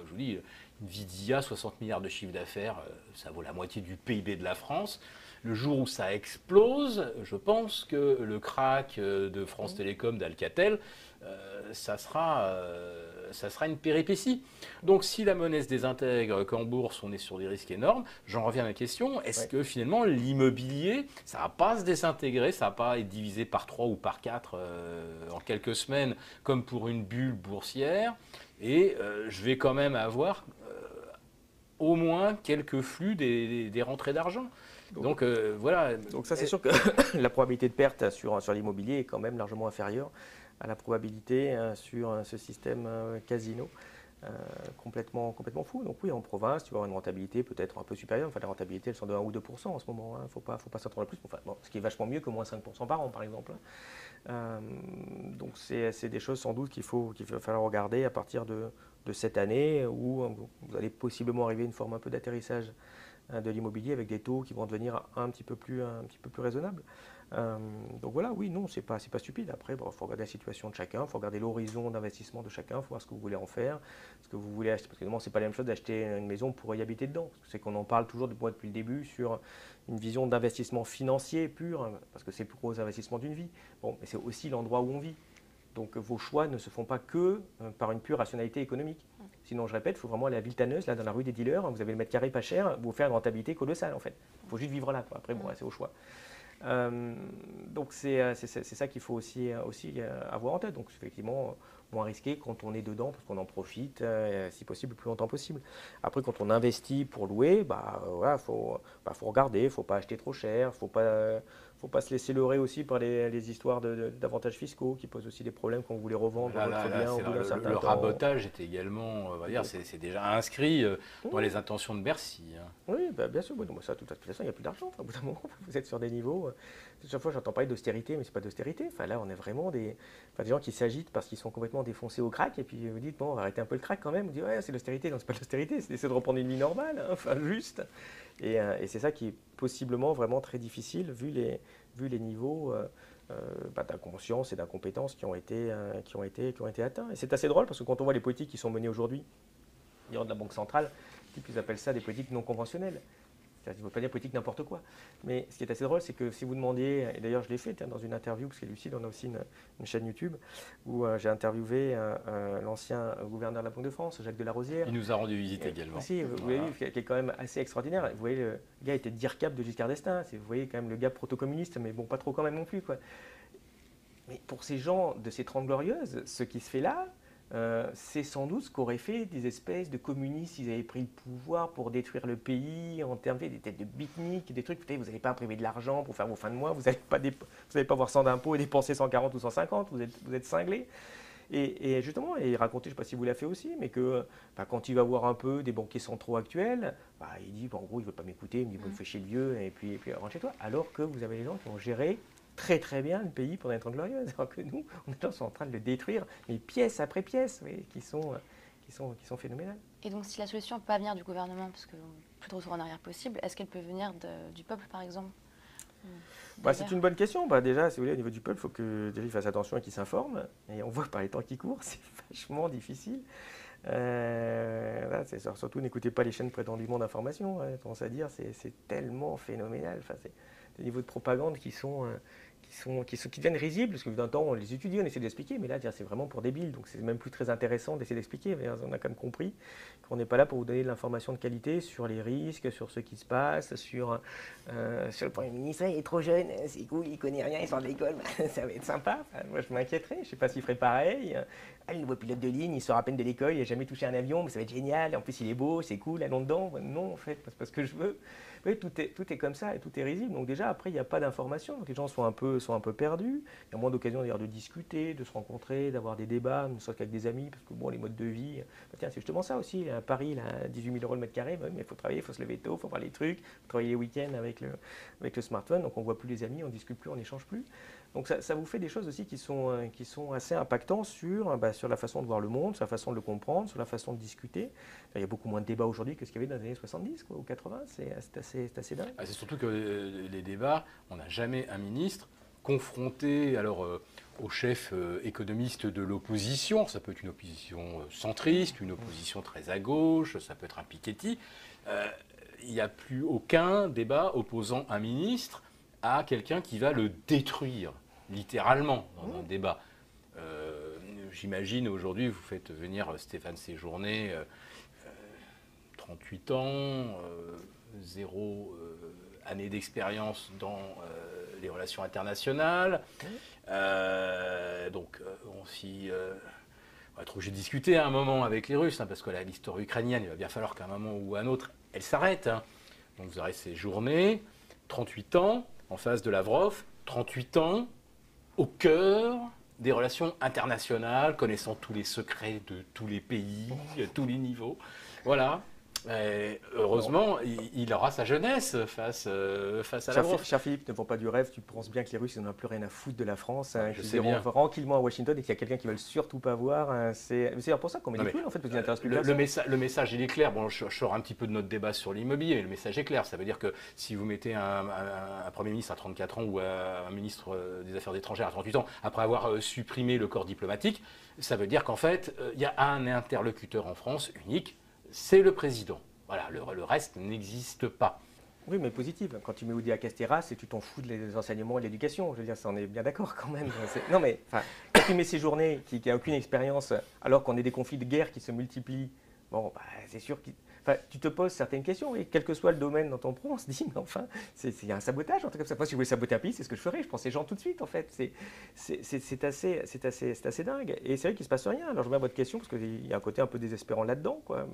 Je vous dis, Nvidia, 60 milliards de chiffre d'affaires, ça vaut la moitié du PIB de la France. Le jour où ça explose, je pense que le crack de France Télécom, d'Alcatel, ça sera une péripétie. Donc si la monnaie se désintègre, qu'en bourse on est sur des risques énormes, j'en reviens à ma question, est-ce que finalement l'immobilier, ça ne va pas se désintégrer, ça ne va pas être divisé par 3 ou par 4 en quelques semaines, comme pour une bulle boursière, et je vais quand même avoir au moins quelques flux des rentrées d'argent. Donc voilà. Donc ça c'est sûr que la probabilité de perte sur l'immobilier est quand même largement inférieure à la probabilité sur ce système casino complètement fou. Donc oui, en province, tu vas avoir une rentabilité peut-être un peu supérieure. Enfin, la rentabilité, elles sont de 1 ou 2% en ce moment. Il ne faut pas s'attendre à plus. Enfin, ce qui est vachement mieux que moins 5% par an, par exemple. Donc c'est des choses sans doute qu'il va falloir regarder à partir de cette année où vous allez possiblement arriver à une forme un peu d'atterrissage de l'immobilier avec des taux qui vont devenir un petit peu plus raisonnables. Donc voilà, oui, non, c'est pas stupide. Après, il faut regarder la situation de chacun, il faut regarder l'horizon d'investissement de chacun, il faut voir ce que vous voulez en faire, ce que vous voulez acheter. Parce que non, c'est pas la même chose d'acheter une maison pour y habiter dedans. C'est qu'on en parle toujours depuis le début sur une vision d'investissement financier pur, parce que c'est pour aux investissements d'une vie. Bon, mais c'est aussi l'endroit où on vit. Donc vos choix ne se font pas que par une pure rationalité économique. Sinon, je répète, il faut vraiment aller à Villetaneuse, là dans la rue des dealers, vous avez le mètre carré pas cher, vous faire une rentabilité colossale en fait. Il faut juste vivre là, quoi. Après, bon, c'est au choix. Donc c'est ça qu'il faut aussi avoir en tête. Donc effectivement, moins risqué quand on est dedans, parce qu'on en profite, si possible, le plus longtemps possible. Après, quand on investit pour louer, faut regarder, il ne faut pas acheter trop cher, il ne faut pas se laisser leurrer aussi par les histoires d'avantages fiscaux qui posent aussi des problèmes quand vous voulez revendre votre bien au bout d'un certain temps. Le rabotage est également, on va dire, c'est déjà inscrit dans les intentions de Bercy. Oui, bien sûr. Bon, ça, de toute façon, il n'y a plus d'argent. Au bout d'un moment, vous êtes sur des niveaux. Chaque fois, j'entends parler d'austérité, mais ce n'est pas d'austérité. Enfin, là, on est vraiment des gens qui s'agitent parce qu'ils sont complètement défoncés au crack. Et puis, vous dites, bon, on va arrêter un peu le crack quand même. Vous dites, ouais, c'est l'austérité. Non, ce n'est pas l'austérité. C'est d'essayer de reprendre une vie normale, hein, enfin, juste. Et c'est ça qui est possiblement vraiment très difficile vu les niveaux d'inconscience et d'incompétence qui ont été atteints. Et c'est assez drôle parce que quand on voit les politiques qui sont menées aujourd'hui, de la Banque centrale, ils appellent ça des politiques non conventionnelles. Je ne veux pas dire politique n'importe quoi. Mais ce qui est assez drôle, c'est que si vous demandiez, et d'ailleurs je l'ai fait dans une interview, parce que Lucide, on a aussi une chaîne YouTube, où j'ai interviewé l'ancien gouverneur de la Banque de France, Jacques Delarosière. Il nous a rendu visite également. Aussi, vous voyez, qui est quand même assez extraordinaire. Vous voyez, le gars était DIRCAP de Giscard d'Estaing. Vous voyez quand même le gars proto-communiste, mais bon, pas trop quand même non plus, quoi. Mais pour ces gens de ces 30 glorieuses, ce qui se fait là, c'est sans doute ce qu'auraient fait des espèces de communistes s'ils avaient pris le pouvoir pour détruire le pays, en termes des têtes de beatnik, des trucs. Vous n'allez pas imprimer de l'argent pour faire vos fins de mois, vous n'allez pas avoir 100 d'impôts et dépenser 140 ou 150, vous êtes cinglés. Et justement, il racontait, je ne sais pas si vous l'avez fait aussi, mais que quand il va voir un peu des banquiers centraux actuels, il dit, en gros, il ne veut pas m'écouter, il me dit, il fait chier le vieux, et puis rentre chez toi. Alors que vous avez des gens qui ont géré très très bien le pays pendant les 30 glorieuses, alors que nous, on est en train de le détruire, mais pièce après pièce, oui, qui sont phénoménales. Et donc, si la solution ne peut pas venir du gouvernement, parce que plus de retour en arrière possible, est-ce qu'elle peut venir du peuple, par exemple? C'est une bonne question. Déjà, si vous voulez, au niveau du peuple, il faut que les gens fassent attention et qu'ils s'informent. Et on voit par les temps qui courent, c'est vachement difficile. Là, surtout, n'écoutez pas les chaînes prétendument d'information. Tendance à dire, c'est tellement phénoménal. C'est des niveaux de propagande qui deviennent risibles, parce que d'un temps, on les étudie, on essaie d'expliquer, mais là, c'est vraiment pour débiles. Donc, c'est même plus très intéressant d'essayer d'expliquer. On a quand même compris qu'on n'est pas là pour vous donner de l'information de qualité sur les risques, sur ce qui se passe, sur le Premier ministre. Il est trop jeune, c'est cool, il connaît rien, il sort de l'école, ça va être sympa. Moi, je m'inquiéterais, je ne sais pas s'il ferait pareil. Le nouveau pilote de ligne, il sort à peine de l'école, il n'a jamais touché un avion, mais ça va être génial. En plus, il est beau, c'est cool, allons dedans. Non, en fait, c'est pas ce que je veux. Oui, tout est comme ça et tout est risible. Donc déjà, après, il n'y a pas d'information. Donc les gens sont un peu perdus. Il y a moins d'occasions d'ailleurs de discuter, de se rencontrer, d'avoir des débats, ne serait-ce qu'avec des amis, parce que bon, les modes de vie, tiens, c'est justement ça aussi. À Paris, là, 18 000 € le mètre carré, mais il faut travailler, il faut se lever tôt, il faut voir les trucs, il faut travailler les week-ends avec le smartphone. Donc on ne voit plus les amis, on ne discute plus, on n'échange plus. Donc ça vous fait des choses aussi qui sont assez impactantes sur la façon de voir le monde, sur la façon de le comprendre, sur la façon de discuter. Il y a beaucoup moins de débats aujourd'hui que ce qu'il y avait dans les années 70 ou 80, c'est assez dingue. C'est surtout que les débats, on n'a jamais un ministre confronté au chef économiste de l'opposition. Ça peut être une opposition centriste, une opposition très à gauche, ça peut être un Piketty. Il n'y a plus aucun débat opposant un ministre à quelqu'un qui va le détruire, littéralement, dans un débat. J'imagine aujourd'hui, vous faites venir Stéphane Séjourné, 38 ans, 0 année d'expérience dans les relations internationales. Donc, on va être obligé de discuter à un moment avec les Russes, parce que l'histoire ukrainienne, il va bien falloir qu'à un moment ou à un autre, elle s'arrête. Donc, vous aurez Séjourné, 38 ans, en face de Lavrov, 38 ans, au cœur des relations internationales, connaissant tous les secrets de tous les pays, à tous les niveaux. Voilà. Heureusement, il aura sa jeunesse face à Lavrov. Cher Philippe, ne vends pas du rêve, tu penses bien que les Russes n'en ont plus rien à foutre de la France. Je sais bien. Tranquillement à Washington et qu'il y a quelqu'un qui ne veut surtout pas voir. C'est pour ça qu'on met des couilles, en fait, parce qu'il n'intéresse plus personne. Le message, il est clair. Bon, je sors un petit peu de notre débat sur l'immobilier, mais le message est clair. Ça veut dire que si vous mettez un Premier ministre à 34 ans ou un ministre des Affaires étrangères à 38 ans, après avoir supprimé le corps diplomatique, ça veut dire qu'en fait, il y a un interlocuteur en France unique, c'est le président. Voilà, le reste n'existe pas. Oui, mais positive. Quand tu mets Oudéa Castéras, tu t'en fous des enseignements et de l'éducation. Je veux dire, ça, on est bien d'accord quand même. Non, mais quand tu mets Séjourné, qui n'a aucune expérience, alors qu'on a des conflits de guerre qui se multiplient, c'est sûr que tu te poses certaines questions. Et quel que soit le domaine dont on prend, on se dit, mais enfin, il y a un sabotage. En tout cas, moi, si je voulais saboter un pays, c'est ce que je ferais. Je prends ces gens tout de suite, en fait. C'est assez dingue. Et c'est vrai qu'il ne se passe rien. Alors, je reviens à votre question, parce qu'il y a un côté un peu désespérant là-dedans, quoi.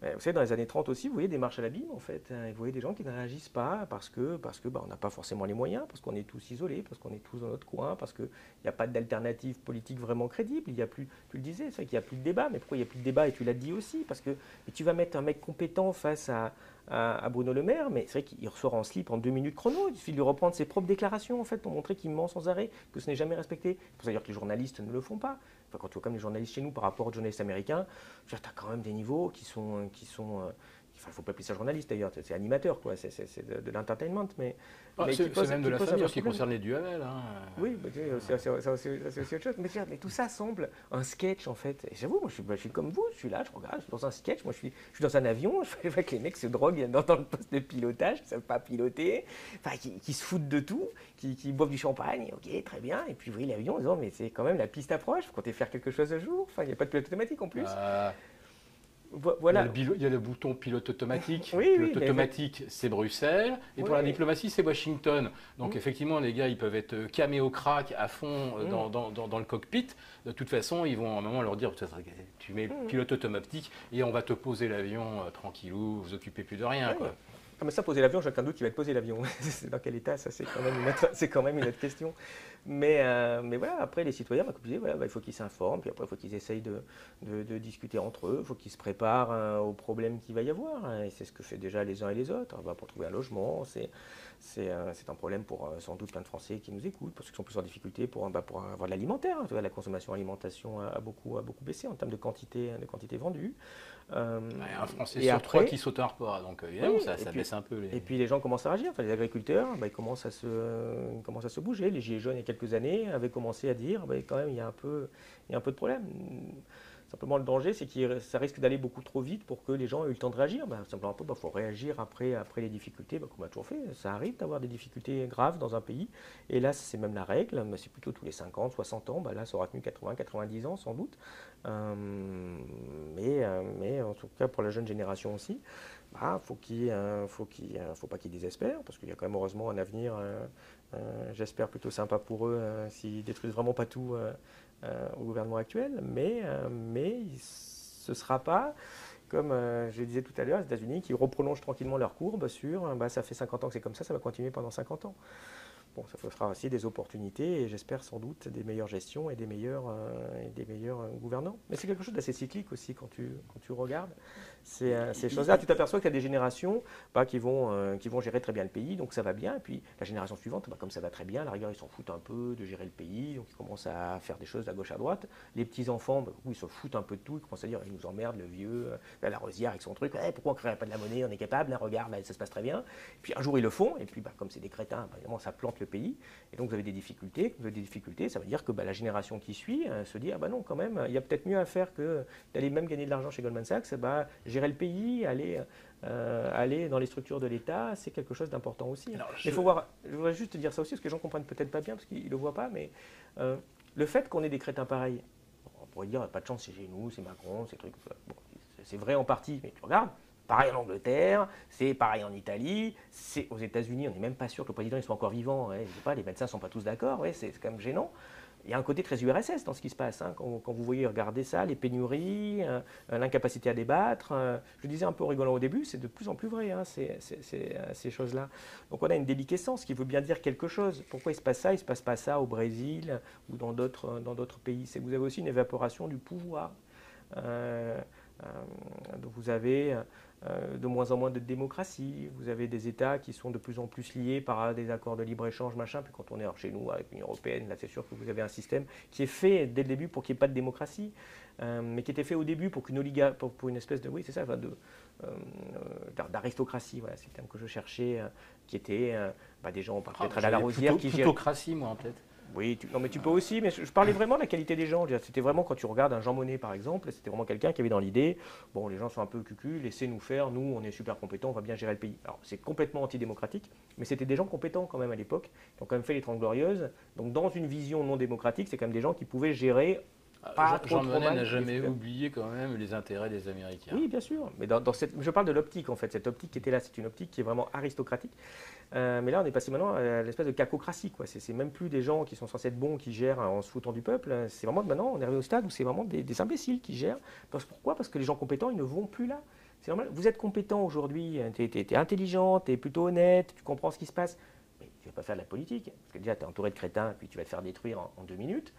Vous savez, dans les années 30 aussi, vous voyez des marches à l'abîme, en fait. Vous voyez des gens qui ne réagissent pas parce que on n'a pas forcément les moyens, parce qu'on est tous isolés, parce qu'on est tous dans notre coin, parce qu'il n'y a pas d'alternative politique vraiment crédible. Il y a plus, tu le disais, c'est vrai qu'il n'y a plus de débat. Mais pourquoi il n'y a plus de débat? Et tu l'as dit aussi, parce que tu vas mettre un mec compétent face à Bruno Le Maire, mais c'est vrai qu'il ressort en slip en 2 minutes chrono. Il suffit de lui reprendre ses propres déclarations, en fait, pour montrer qu'il ment sans arrêt, que ce n'est jamais respecté. C'est pour ça dire que les journalistes ne le font pas. Enfin, quand tu vois comme les journalistes chez nous par rapport aux journalistes américains, tu as quand même des niveaux qui sont il ne faut pas appeler ça journaliste d'ailleurs, c'est animateur, quoi. C'est de l'entertainment, mais c'est même de la famille, ce qui concerne les Duhamel. Hein. Oui, c'est aussi autre chose. Mais tout ça semble un sketch en fait. Et j'avoue, moi je suis comme vous, je suis là, je regarde, je suis dans un sketch, moi je suis dans un avion, je vois que les mecs se droguent dans le poste de pilotage, qui ne savent pas piloter, enfin, qui se foutent de tout, qui boivent du champagne, ok, très bien, et puis vous voyez l'avion en disant, mais c'est quand même la piste approche, vous comptez faire quelque chose un jour, enfin, il n'y a pas de pilote automatique en plus. Voilà. Il y a le bouton pilote automatique. Oui, pilote automatique, c'est Bruxelles. Et pour la diplomatie, c'est Washington. Donc effectivement, les gars, ils peuvent être camés au crack à fond dans le cockpit. De toute façon, ils vont à un moment leur dire, tu mets pilote automatique et on va te poser l'avion tranquillou, vous occupez plus de rien. Quoi. Ah, mais ça, poser l'avion, j'ai aucun doute qu'il va te poser l'avion. C'est dans quel état, ça, c'est quand même une autre question. Mais voilà, après, les citoyens, comme je disais, voilà, il faut qu'ils s'informent, puis après, il faut qu'ils essayent de discuter entre eux, il faut qu'ils se préparent aux problèmes qu'il va y avoir. Et c'est ce que fait déjà les uns et les autres. Pour trouver un logement, c'est un problème pour sans doute plein de Français qui nous écoutent, parce qu'ils sont plus en difficulté pour avoir de l'alimentaire. La consommation alimentation a beaucoup baissé en termes de quantité vendue. Un Français sur trois qui saute un repas, donc évidemment, ça baisse un peu. Et puis les gens commencent à réagir. Enfin, les agriculteurs, ils commencent à se bouger. Les Gilets jaunes, il y a quelques années, avaient commencé à dire quand même, il y a un peu de problème. Simplement, le danger, c'est que ça risque d'aller beaucoup trop vite pour que les gens aient eu le temps de réagir. Simplement, il faut réagir après les difficultés, comme on a toujours fait. Ça arrive d'avoir des difficultés graves dans un pays. Et là, c'est même la règle. C'est plutôt tous les 50, 60 ans. Là, ça aura tenu 80, 90 ans, sans doute. Mais en tout cas, pour la jeune génération aussi, faut pas qu'ils désespèrent, parce qu'il y a quand même heureusement un avenir, j'espère plutôt sympa pour eux, s'ils détruisent vraiment pas tout au gouvernement actuel, mais ce ne sera pas, comme je le disais tout à l'heure, les États-Unis qui reprolongent tranquillement leur courbe sur ça fait 50 ans que c'est comme ça va continuer pendant 50 ans. Bon, ça fera aussi des opportunités et j'espère sans doute des meilleures gestions et des meilleurs gouvernants. Mais c'est quelque chose d'assez cyclique aussi quand tu regardes ces choses-là. Tu t'aperçois qu'il y a des générations qui vont gérer très bien le pays, donc ça va bien. Et puis la génération suivante, comme ça va très bien, à la rigueur, ils s'en foutent un peu de gérer le pays, donc ils commencent à faire des choses à gauche, à droite. Les petits-enfants, ils se foutent un peu de tout, ils commencent à dire, ils nous emmerdent, le vieux, la Rosière avec son truc, pourquoi on ne créerait pas de la monnaie, on est capable, regarde, ça se passe très bien. Et puis un jour, ils le font, et puis comme c'est des crétins, évidemment, ça plante le pays, et donc vous avez des difficultés. Ça veut dire que la génération qui suit se dit non, quand même, il y a peut-être mieux à faire que d'aller même gagner de l'argent chez Goldman Sachs, gérer le pays, aller dans les structures de l'État, c'est quelque chose d'important aussi. Il faut voir, je voudrais juste te dire ça aussi, parce que les gens comprennent peut-être pas bien, parce qu'ils ne le voient pas, mais le fait qu'on ait des crétins pareils, on pourrait dire, pas de chance, c'est chez nous, c'est Macron, ces trucs, c'est vrai en partie, mais tu regardes, pareil en Angleterre, c'est pareil en Italie, c'est aux États-Unis, on n'est même pas sûr que le président soit encore vivant, les médecins ne sont pas tous d'accord, c'est quand même gênant. Il y a un côté très URSS dans ce qui se passe. Quand vous voyez, regardez ça, les pénuries, l'incapacité à débattre. Je disais un peu en rigolant au début, c'est de plus en plus vrai, ces choses-là. Donc on a une déliquescence qui veut bien dire quelque chose. Pourquoi il se passe ça? Il ne se passe pas ça au Brésil ou dans d'autres pays. Vous avez aussi une évaporation du pouvoir. Donc vous avez de moins en moins de démocratie, vous avez des États qui sont de plus en plus liés par des accords de libre-échange, puis quand on est chez nous avec l'Union européenne, là c'est sûr que vous avez un système qui est fait dès le début pour qu'il n'y ait pas de démocratie, mais qui était fait au début pour pour une espèce de, d'aristocratie, voilà, c'est le terme que je cherchais, qui était des gens, peut-être à la Rosière, qui gèrent... Plutocratie, moi, en tête. Oui, mais tu peux aussi, mais je parlais vraiment de la qualité des gens. C'était vraiment, quand tu regardes un Jean Monnet par exemple, c'était vraiment quelqu'un qui avait dans l'idée, les gens sont un peu cucus, laissez-nous faire, nous on est super compétents, on va bien gérer le pays. Alors c'est complètement antidémocratique, mais c'était des gens compétents quand même à l'époque, qui ont quand même fait les 30 Glorieuses. Donc dans une vision non démocratique, c'est quand même des gens qui pouvaient gérer Jean Monnet n'a jamais oublié quand même les intérêts des Américains. Oui, bien sûr, mais je parle de l'optique en fait, cette optique qui était là, c'est une optique qui est vraiment aristocratique. Mais là, on est passé maintenant à l'espèce de cacocratie. C'est même plus des gens qui sont censés être bons qui gèrent en se foutant du peuple. C'est vraiment maintenant, on est arrivé au stade où c'est vraiment des imbéciles qui gèrent. Pourquoi? Parce que les gens compétents, ils ne vont plus là. C'est normal. Vous êtes compétent aujourd'hui, tu es intelligent, tu es plutôt honnête, tu comprends ce qui se passe. Mais tu ne vas pas faire de la politique. Parce que déjà, tu es entouré de crétins, puis tu vas te faire détruire en 2 minutes.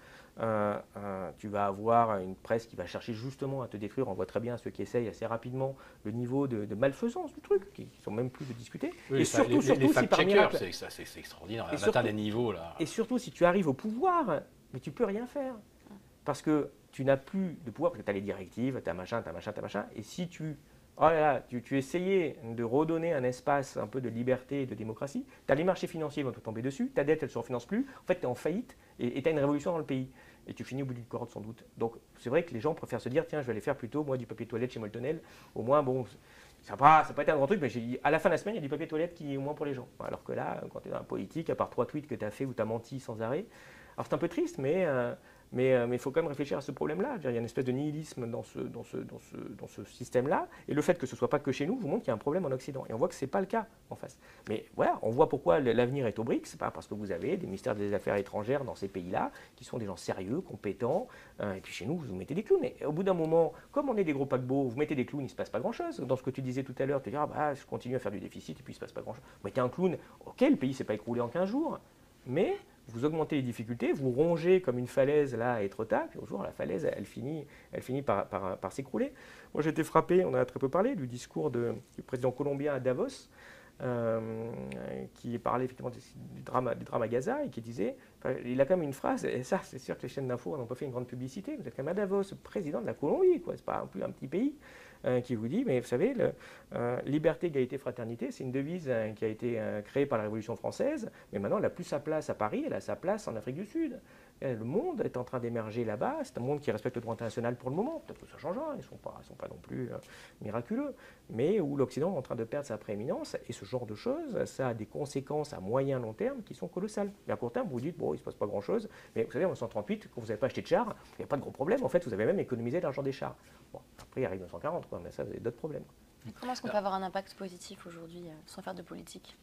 Tu vas avoir une presse qui va chercher justement à te détruire. On voit très bien ceux qui essayent assez rapidement le niveau de malfaisance du truc, qui ne sont même plus de discuter. Oui, et surtout, les fact-checkers, c'est extraordinaire. On atteint des niveaux là. Et surtout, si tu arrives au pouvoir, mais tu ne peux rien faire. Parce que tu n'as plus de pouvoir, parce que tu as les directives, tu as machin. Et si tu oh là là, tu essayais de redonner un espace un peu de liberté et de démocratie, tu as les marchés financiers qui vont te tomber dessus, ta dette elle ne se refinance plus, en fait tu es en faillite et tu as une révolution dans le pays. Et tu finis au bout d'une corde sans doute. Donc c'est vrai que les gens préfèrent se dire, tiens, je vais aller faire plutôt moi du papier toilette chez Moltonel, au moins bon, ça n'a pas été un grand truc, mais à la fin de la semaine, il y a du papier toilette qui est au moins pour les gens. Alors que là, quand tu es dans la politique, à part 3 tweets que tu as fait où tu as menti sans arrêt, alors c'est un peu triste, mais il faut quand même réfléchir à ce problème-là. Il y a une espèce de nihilisme dans ce système-là. Et le fait que ce ne soit pas que chez nous vous montre qu'il y a un problème en Occident. Et on voit que ce n'est pas le cas en face. Mais voilà, on voit pourquoi l'avenir est au BRICS. C'est pas parce que vous avez des ministères des Affaires étrangères dans ces pays-là qui sont des gens sérieux, compétents. Et puis chez nous, vous mettez des clowns. Et au bout d'un moment, comme on est des gros paquebots, vous mettez des clowns, il ne se passe pas grand-chose. Dans ce que tu disais tout à l'heure, tu dis, je continue à faire du déficit et puis il ne se passe pas grand-chose. Vous mettez un clown, ok, le pays ne s'est pas écroulé en 15 jours. Mais vous augmentez les difficultés, vous rongez comme une falaise là à Étretat, puis au jour la falaise elle finit par s'écrouler. Moi j'ai été frappé, on a très peu parlé, du discours du président colombien à Davos, qui parlait effectivement du drame à Gaza et qui disait, il a quand même une phrase, et ça c'est sûr que les chaînes d'infos n'ont pas fait une grande publicité, vous êtes quand même à Davos, président de la Colombie, c'est pas plus un petit pays. Qui vous dit, mais vous savez, liberté, égalité, fraternité, c'est une devise qui a été créée par la Révolution française, mais maintenant elle n'a plus sa place à Paris, elle a sa place en Afrique du Sud. Et le monde est en train d'émerger là-bas, c'est un monde qui respecte le droit international pour le moment, peut-être que ça changera, ils ne sont pas non plus miraculeux, mais où l'Occident est en train de perdre sa prééminence, et ce genre de choses, ça a des conséquences à moyen long terme qui sont colossales. Mais à court terme, vous vous dites, bon, il ne se passe pas grand-chose, mais vous savez, en 1938, quand vous n'avez pas acheté de chars, il n'y a pas de gros problème, en fait, vous avez même économisé l'argent des chars. Bon, après, il arrive 1940, mais ça, vous avez d'autres problèmes. Comment est-ce qu'on peut avoir un impact positif aujourd'hui sans faire de politique?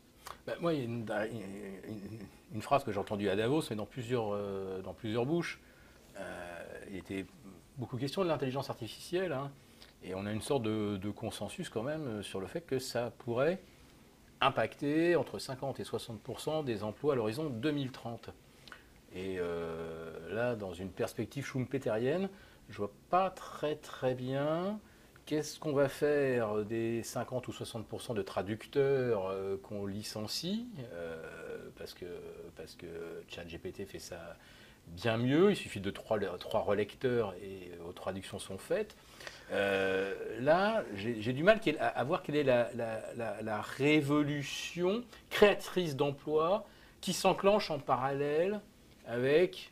Moi, il y a une phrase que j'ai entendue à Davos, mais dans plusieurs bouches. Il était beaucoup question de l'intelligence artificielle, hein, et on a une sorte de consensus quand même sur le fait que ça pourrait impacter entre 50 et 60% des emplois à l'horizon 2030. Et là, dans une perspective schumpeterienne, je ne vois pas très bien qu'est-ce qu'on va faire des 50 ou 60% de traducteurs qu'on licencie, parce que ChatGPT fait ça bien mieux, il suffit de 3 relecteurs et vos traductions sont faites. Là, j'ai du mal à voir quelle est la révolution créatrice d'emplois qui s'enclenche en parallèle avec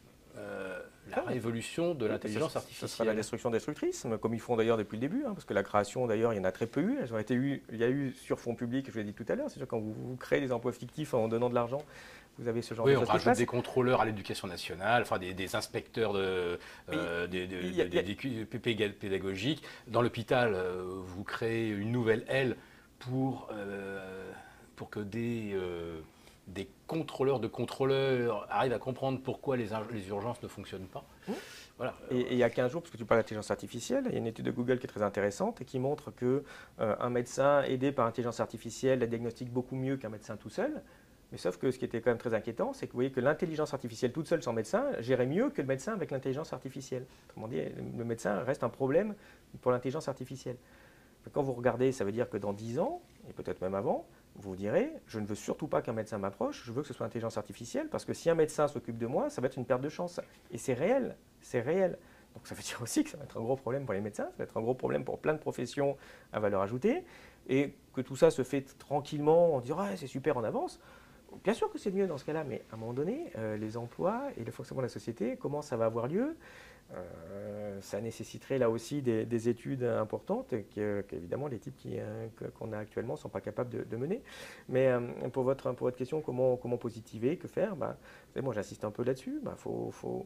la révolution de l'intelligence artificielle. Ce sera la destruction destructrice, comme ils font d'ailleurs depuis le début, parce que la création d'ailleurs, il y en a très peu eu. Il y a eu sur fonds publics, je vous l'ai dit tout à l'heure, c'est sûr quand vous créez des emplois fictifs en donnant de l'argent, vous avez ce genre de choses. Oui, on rajoute des contrôleurs à l'éducation nationale, enfin des inspecteurs pédagogiques. Dans l'hôpital, vous créez une nouvelle aile pour que des contrôleurs de contrôleurs arrivent à comprendre pourquoi les urgences ne fonctionnent pas. Voilà. Et il y a 15 jours, parce que tu parles d'intelligence artificielle, il y a une étude de Google qui est très intéressante et qui montre qu'un médecin aidé par intelligence artificielle diagnostique beaucoup mieux qu'un médecin tout seul. Mais sauf que ce qui était quand même très inquiétant, c'est que vous voyez que l'intelligence artificielle toute seule sans médecin gérait mieux que le médecin avec l'intelligence artificielle. Autrement dit, le médecin reste un problème pour l'intelligence artificielle. Quand vous regardez, ça veut dire que dans 10 ans, et peut-être même avant, vous vous direz, je ne veux surtout pas qu'un médecin m'approche, je veux que ce soit l'intelligence artificielle, parce que si un médecin s'occupe de moi, ça va être une perte de chance. Et c'est réel, c'est réel. Donc ça veut dire aussi que ça va être un gros problème pour les médecins, ça va être un gros problème pour plein de professions à valeur ajoutée, et que tout ça se fait tranquillement, en disant ah, c'est super, on avance. Bien sûr que c'est mieux dans ce cas-là, mais à un moment donné, les emplois et le fonctionnement de la société, comment ça va avoir lieu? Ça nécessiterait là aussi des études importantes qu'évidemment les types qu'on a actuellement ne sont pas capables de mener. Mais pour votre question, comment positiver, que faire? Vous savez, moi j'insiste un peu là-dessus. Faut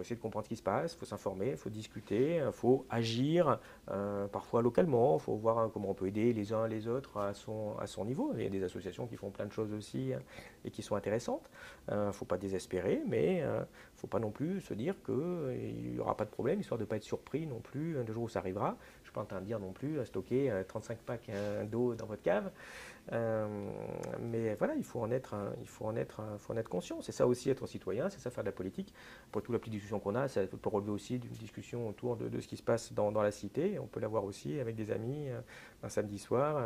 essayer de comprendre ce qui se passe, il faut s'informer, il faut discuter, il faut agir, parfois localement, il faut voir comment on peut aider les uns les autres à son niveau. Il y a des associations qui font plein de choses aussi et qui sont intéressantes. Il ne faut pas désespérer, mais il ne faut pas non plus se dire qu'il n'y aura pas de problème, histoire de ne pas être surpris non plus le jour où ça arrivera. Je ne suis pas en train de dire non plus stocker 35 packs d'eau dans votre cave. Mais voilà, il faut en être conscient. C'est ça aussi être citoyen, c'est ça faire de la politique. Pour toute la petite discussion qu'on a, ça peut relever aussi d'une discussion autour de ce qui se passe dans la cité. On peut l'avoir aussi avec des amis un samedi soir,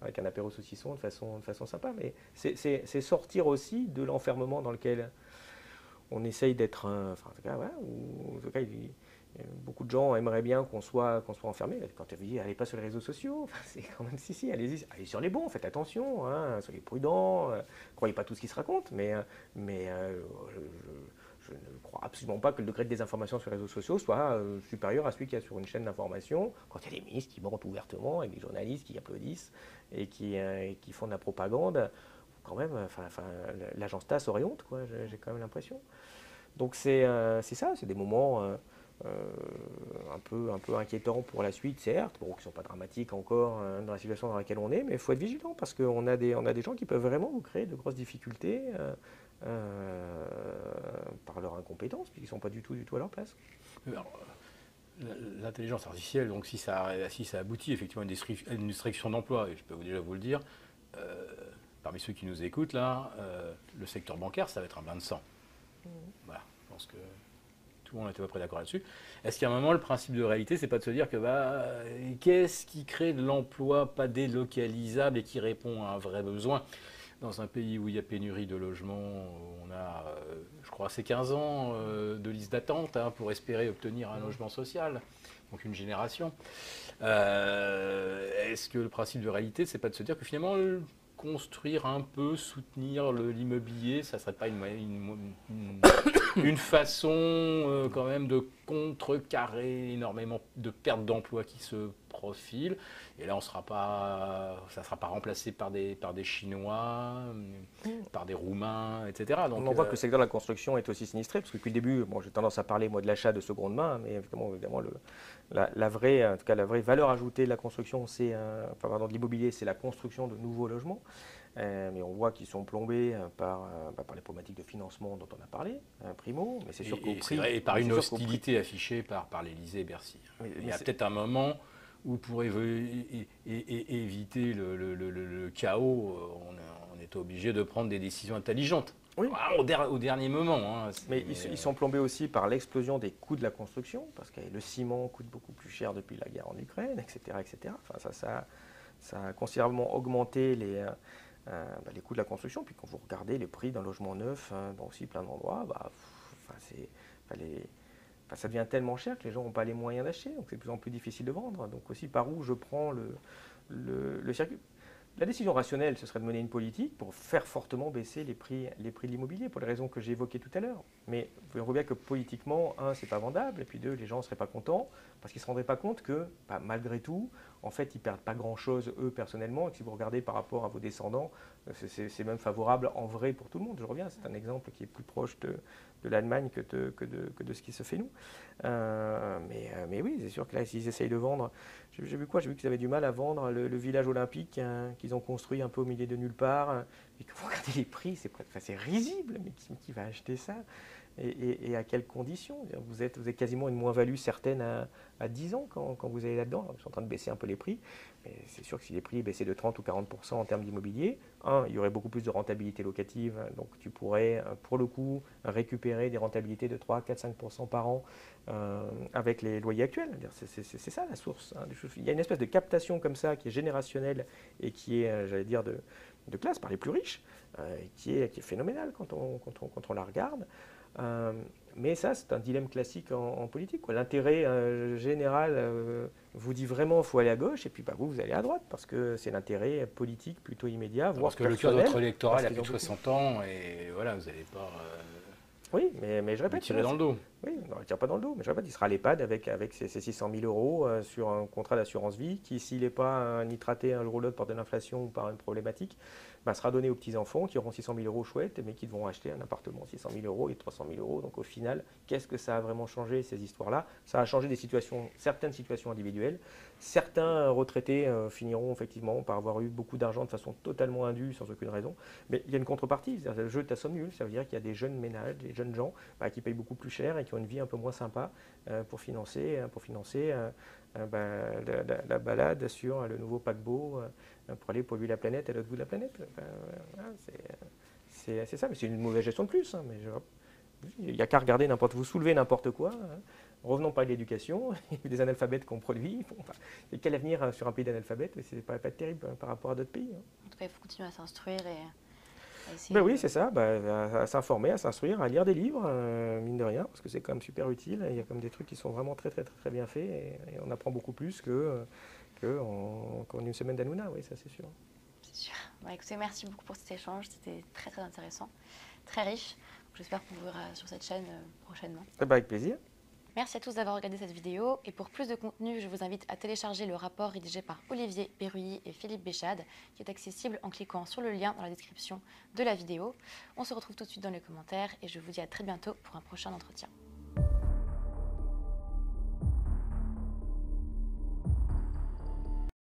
avec un apéro saucisson de façon sympa. Mais c'est sortir aussi de l'enfermement dans lequel on essaye d'être, enfin en tout cas, voilà, ou en tout cas beaucoup de gens aimeraient bien qu'on soit enfermés. Quand tu dis, allez pas sur les réseaux sociaux, enfin, c'est quand même, si, allez sur les bons, faites attention, hein, soyez prudents, croyez pas tout ce qui se raconte, mais je ne crois absolument pas que le degré de désinformation sur les réseaux sociaux soit supérieur à celui qu'il y a sur une chaîne d'information, quand il y a des ministres qui mentent ouvertement, et des journalistes qui applaudissent et qui font de la propagande. Quand même, l'agence TASS aurait honte, quoi, j'ai quand même l'impression. Donc c'est ça, c'est des moments un peu inquiétants pour la suite, certes, bon, qui ne sont pas dramatiques encore dans la situation dans laquelle on est, mais il faut être vigilant parce qu'on a des gens qui peuvent vraiment vous créer de grosses difficultés par leur incompétence, puisqu'ils ne sont pas du tout à leur place. Alors, l'intelligence artificielle, donc si ça aboutit effectivement à une destruction d'emplois, et je peux déjà vous le dire, parmi ceux qui nous écoutent là, le secteur bancaire, ça va être un bain de sang. Voilà, je pense que tout le monde est à peu près d'accord là-dessus. Est-ce qu'à un moment, le principe de réalité, c'est pas de se dire que qu'est-ce qui crée de l'emploi pas délocalisable et qui répond à un vrai besoin? Dans un pays où il y a pénurie de logements, on a, je crois, ces 15 ans de liste d'attente pour espérer obtenir un logement social, donc une génération. Est-ce que le principe de réalité, c'est pas de se dire que finalement, construire un peu, soutenir l'immobilier, ça ne serait pas une façon quand même de contrecarrer énormément de pertes d'emplois qui se profilent. Et là, ça ne sera pas remplacé par des Chinois, par des Roumains, etc. Donc, on voit que le secteur de la construction est aussi sinistré, parce que depuis le début, bon, j'ai tendance à parler moi de l'achat de seconde main, mais évidemment la vraie valeur ajoutée de la construction, de l'immobilier, c'est la construction de nouveaux logements. Mais on voit qu'ils sont plombés par les problématiques de financement dont on a parlé, primo, mais c'est sûr qu'au prix... Et par une hostilité affichée par l'Élysée et Bercy. Il y a peut-être un moment où pour éviter le chaos, on est obligé de prendre des décisions intelligentes. Oui. Au dernier moment. Mais ils sont plombés aussi par l'explosion des coûts de la construction, parce que le ciment coûte beaucoup plus cher depuis la guerre en Ukraine, etc. Enfin, ça a considérablement augmenté les coûts de la construction. Puis quand vous regardez les prix d'un logement neuf dans aussi plein d'endroits, ça devient tellement cher que les gens n'ont pas les moyens d'acheter. Donc c'est de plus en plus difficile de vendre. Donc aussi par où je prends le circuit. La décision rationnelle, ce serait de mener une politique pour faire fortement baisser les prix de l'immobilier, pour les raisons que j'ai évoquées tout à l'heure. Mais on voit bien que politiquement, c'est pas vendable, et puis deux, les gens ne seraient pas contents, parce qu'ils ne se rendraient pas compte que, malgré tout, en fait, ils ne perdent pas grand-chose, eux, personnellement, et que si vous regardez par rapport à vos descendants, c'est même favorable en vrai pour tout le monde. Je reviens, c'est un exemple qui est plus proche de l'Allemagne que de ce qui se fait nous. Mais oui, c'est sûr que là, s'ils essayent de vendre... J'ai vu quoi? J'ai vu qu'ils avaient du mal à vendre le village olympique qu'ils ont construit un peu au milieu de nulle part. Et que vous regardez les prix, c'est risible. Mais qui va acheter ça? Et à quelles conditions? Vous êtes quasiment une moins-value certaine à 10 ans quand vous allez là-dedans. Ils sont en train de baisser un peu les prix. Mais c'est sûr que si les prix baissaient de 30 ou 40% en termes d'immobilier, il y aurait beaucoup plus de rentabilité locative. Donc tu pourrais, pour le coup, récupérer des rentabilités de 3, 4, 5% par an avec les loyers actuels. C'est ça la source. Il y a une espèce de captation comme ça qui est générationnelle et qui est, j'allais dire, de classe par les plus riches, qui est phénoménale quand on la regarde. Mais ça, c'est un dilemme classique en politique. L'intérêt général vous dit vraiment qu'il faut aller à gauche, et puis vous allez à droite, parce que c'est l'intérêt politique plutôt immédiat, voire personnel. Parce que le cœur de votre électoral a plus de 60 ans, et voilà, vous n'allez pas... Oui, mais je répète... tirer dans le dos. Oui, on ne tire pas dans le dos, mais je répète, il sera à l'EHPAD avec ses 600 000 euros sur un contrat d'assurance vie qui, s'il n'est pas nitraté un rouleau par de l'inflation ou par une problématique, sera donné aux petits-enfants qui auront 600 000 euros chouettes, mais qui devront acheter un appartement 600 000 euros et 300 000 euros. Donc au final, qu'est-ce que ça a vraiment changé, ces histoires-là? Ça a changé certaines situations individuelles. Certains retraités finiront effectivement par avoir eu beaucoup d'argent de façon totalement indue, sans aucune raison. Mais il y a une contrepartie, c'est-à-dire le jeu de la somme nulle. Ça veut dire qu'il y a des jeunes ménages, des jeunes gens qui payent beaucoup plus cher et qui ont une vie un peu moins sympa pour financer la balade sur le nouveau paquebot pour aller polluer la planète à l'autre bout de la planète. C'est ça, mais c'est une mauvaise gestion de plus. Mais il n'y a qu'à regarder vous soulevez n'importe quoi. Revenons pas à l'éducation, il y a des analphabètes qu'on produit. Et quel avenir sur un pays d'analphabètes? C'est pas terrible par rapport à d'autres pays. En tout cas, il faut continuer à s'instruire et essayer Ben de- oui, c'est ça, à s'informer, à s'instruire, à lire des livres, mine de rien, parce que c'est quand même super utile. Il y a comme des trucs qui sont vraiment très très très, très bien faits et on apprend beaucoup plus qu'en une semaine d'Hanouna, oui, ça c'est sûr. C'est sûr. Bon, écoutez, merci beaucoup pour cet échange. C'était très très intéressant, très riche. J'espère qu'on vous verra sur cette chaîne prochainement. Eh ben, avec plaisir. Merci à tous d'avoir regardé cette vidéo et pour plus de contenu, je vous invite à télécharger le rapport rédigé par Olivier Berruyer et Philippe Béchade qui est accessible en cliquant sur le lien dans la description de la vidéo. On se retrouve tout de suite dans les commentaires et je vous dis à très bientôt pour un prochain entretien.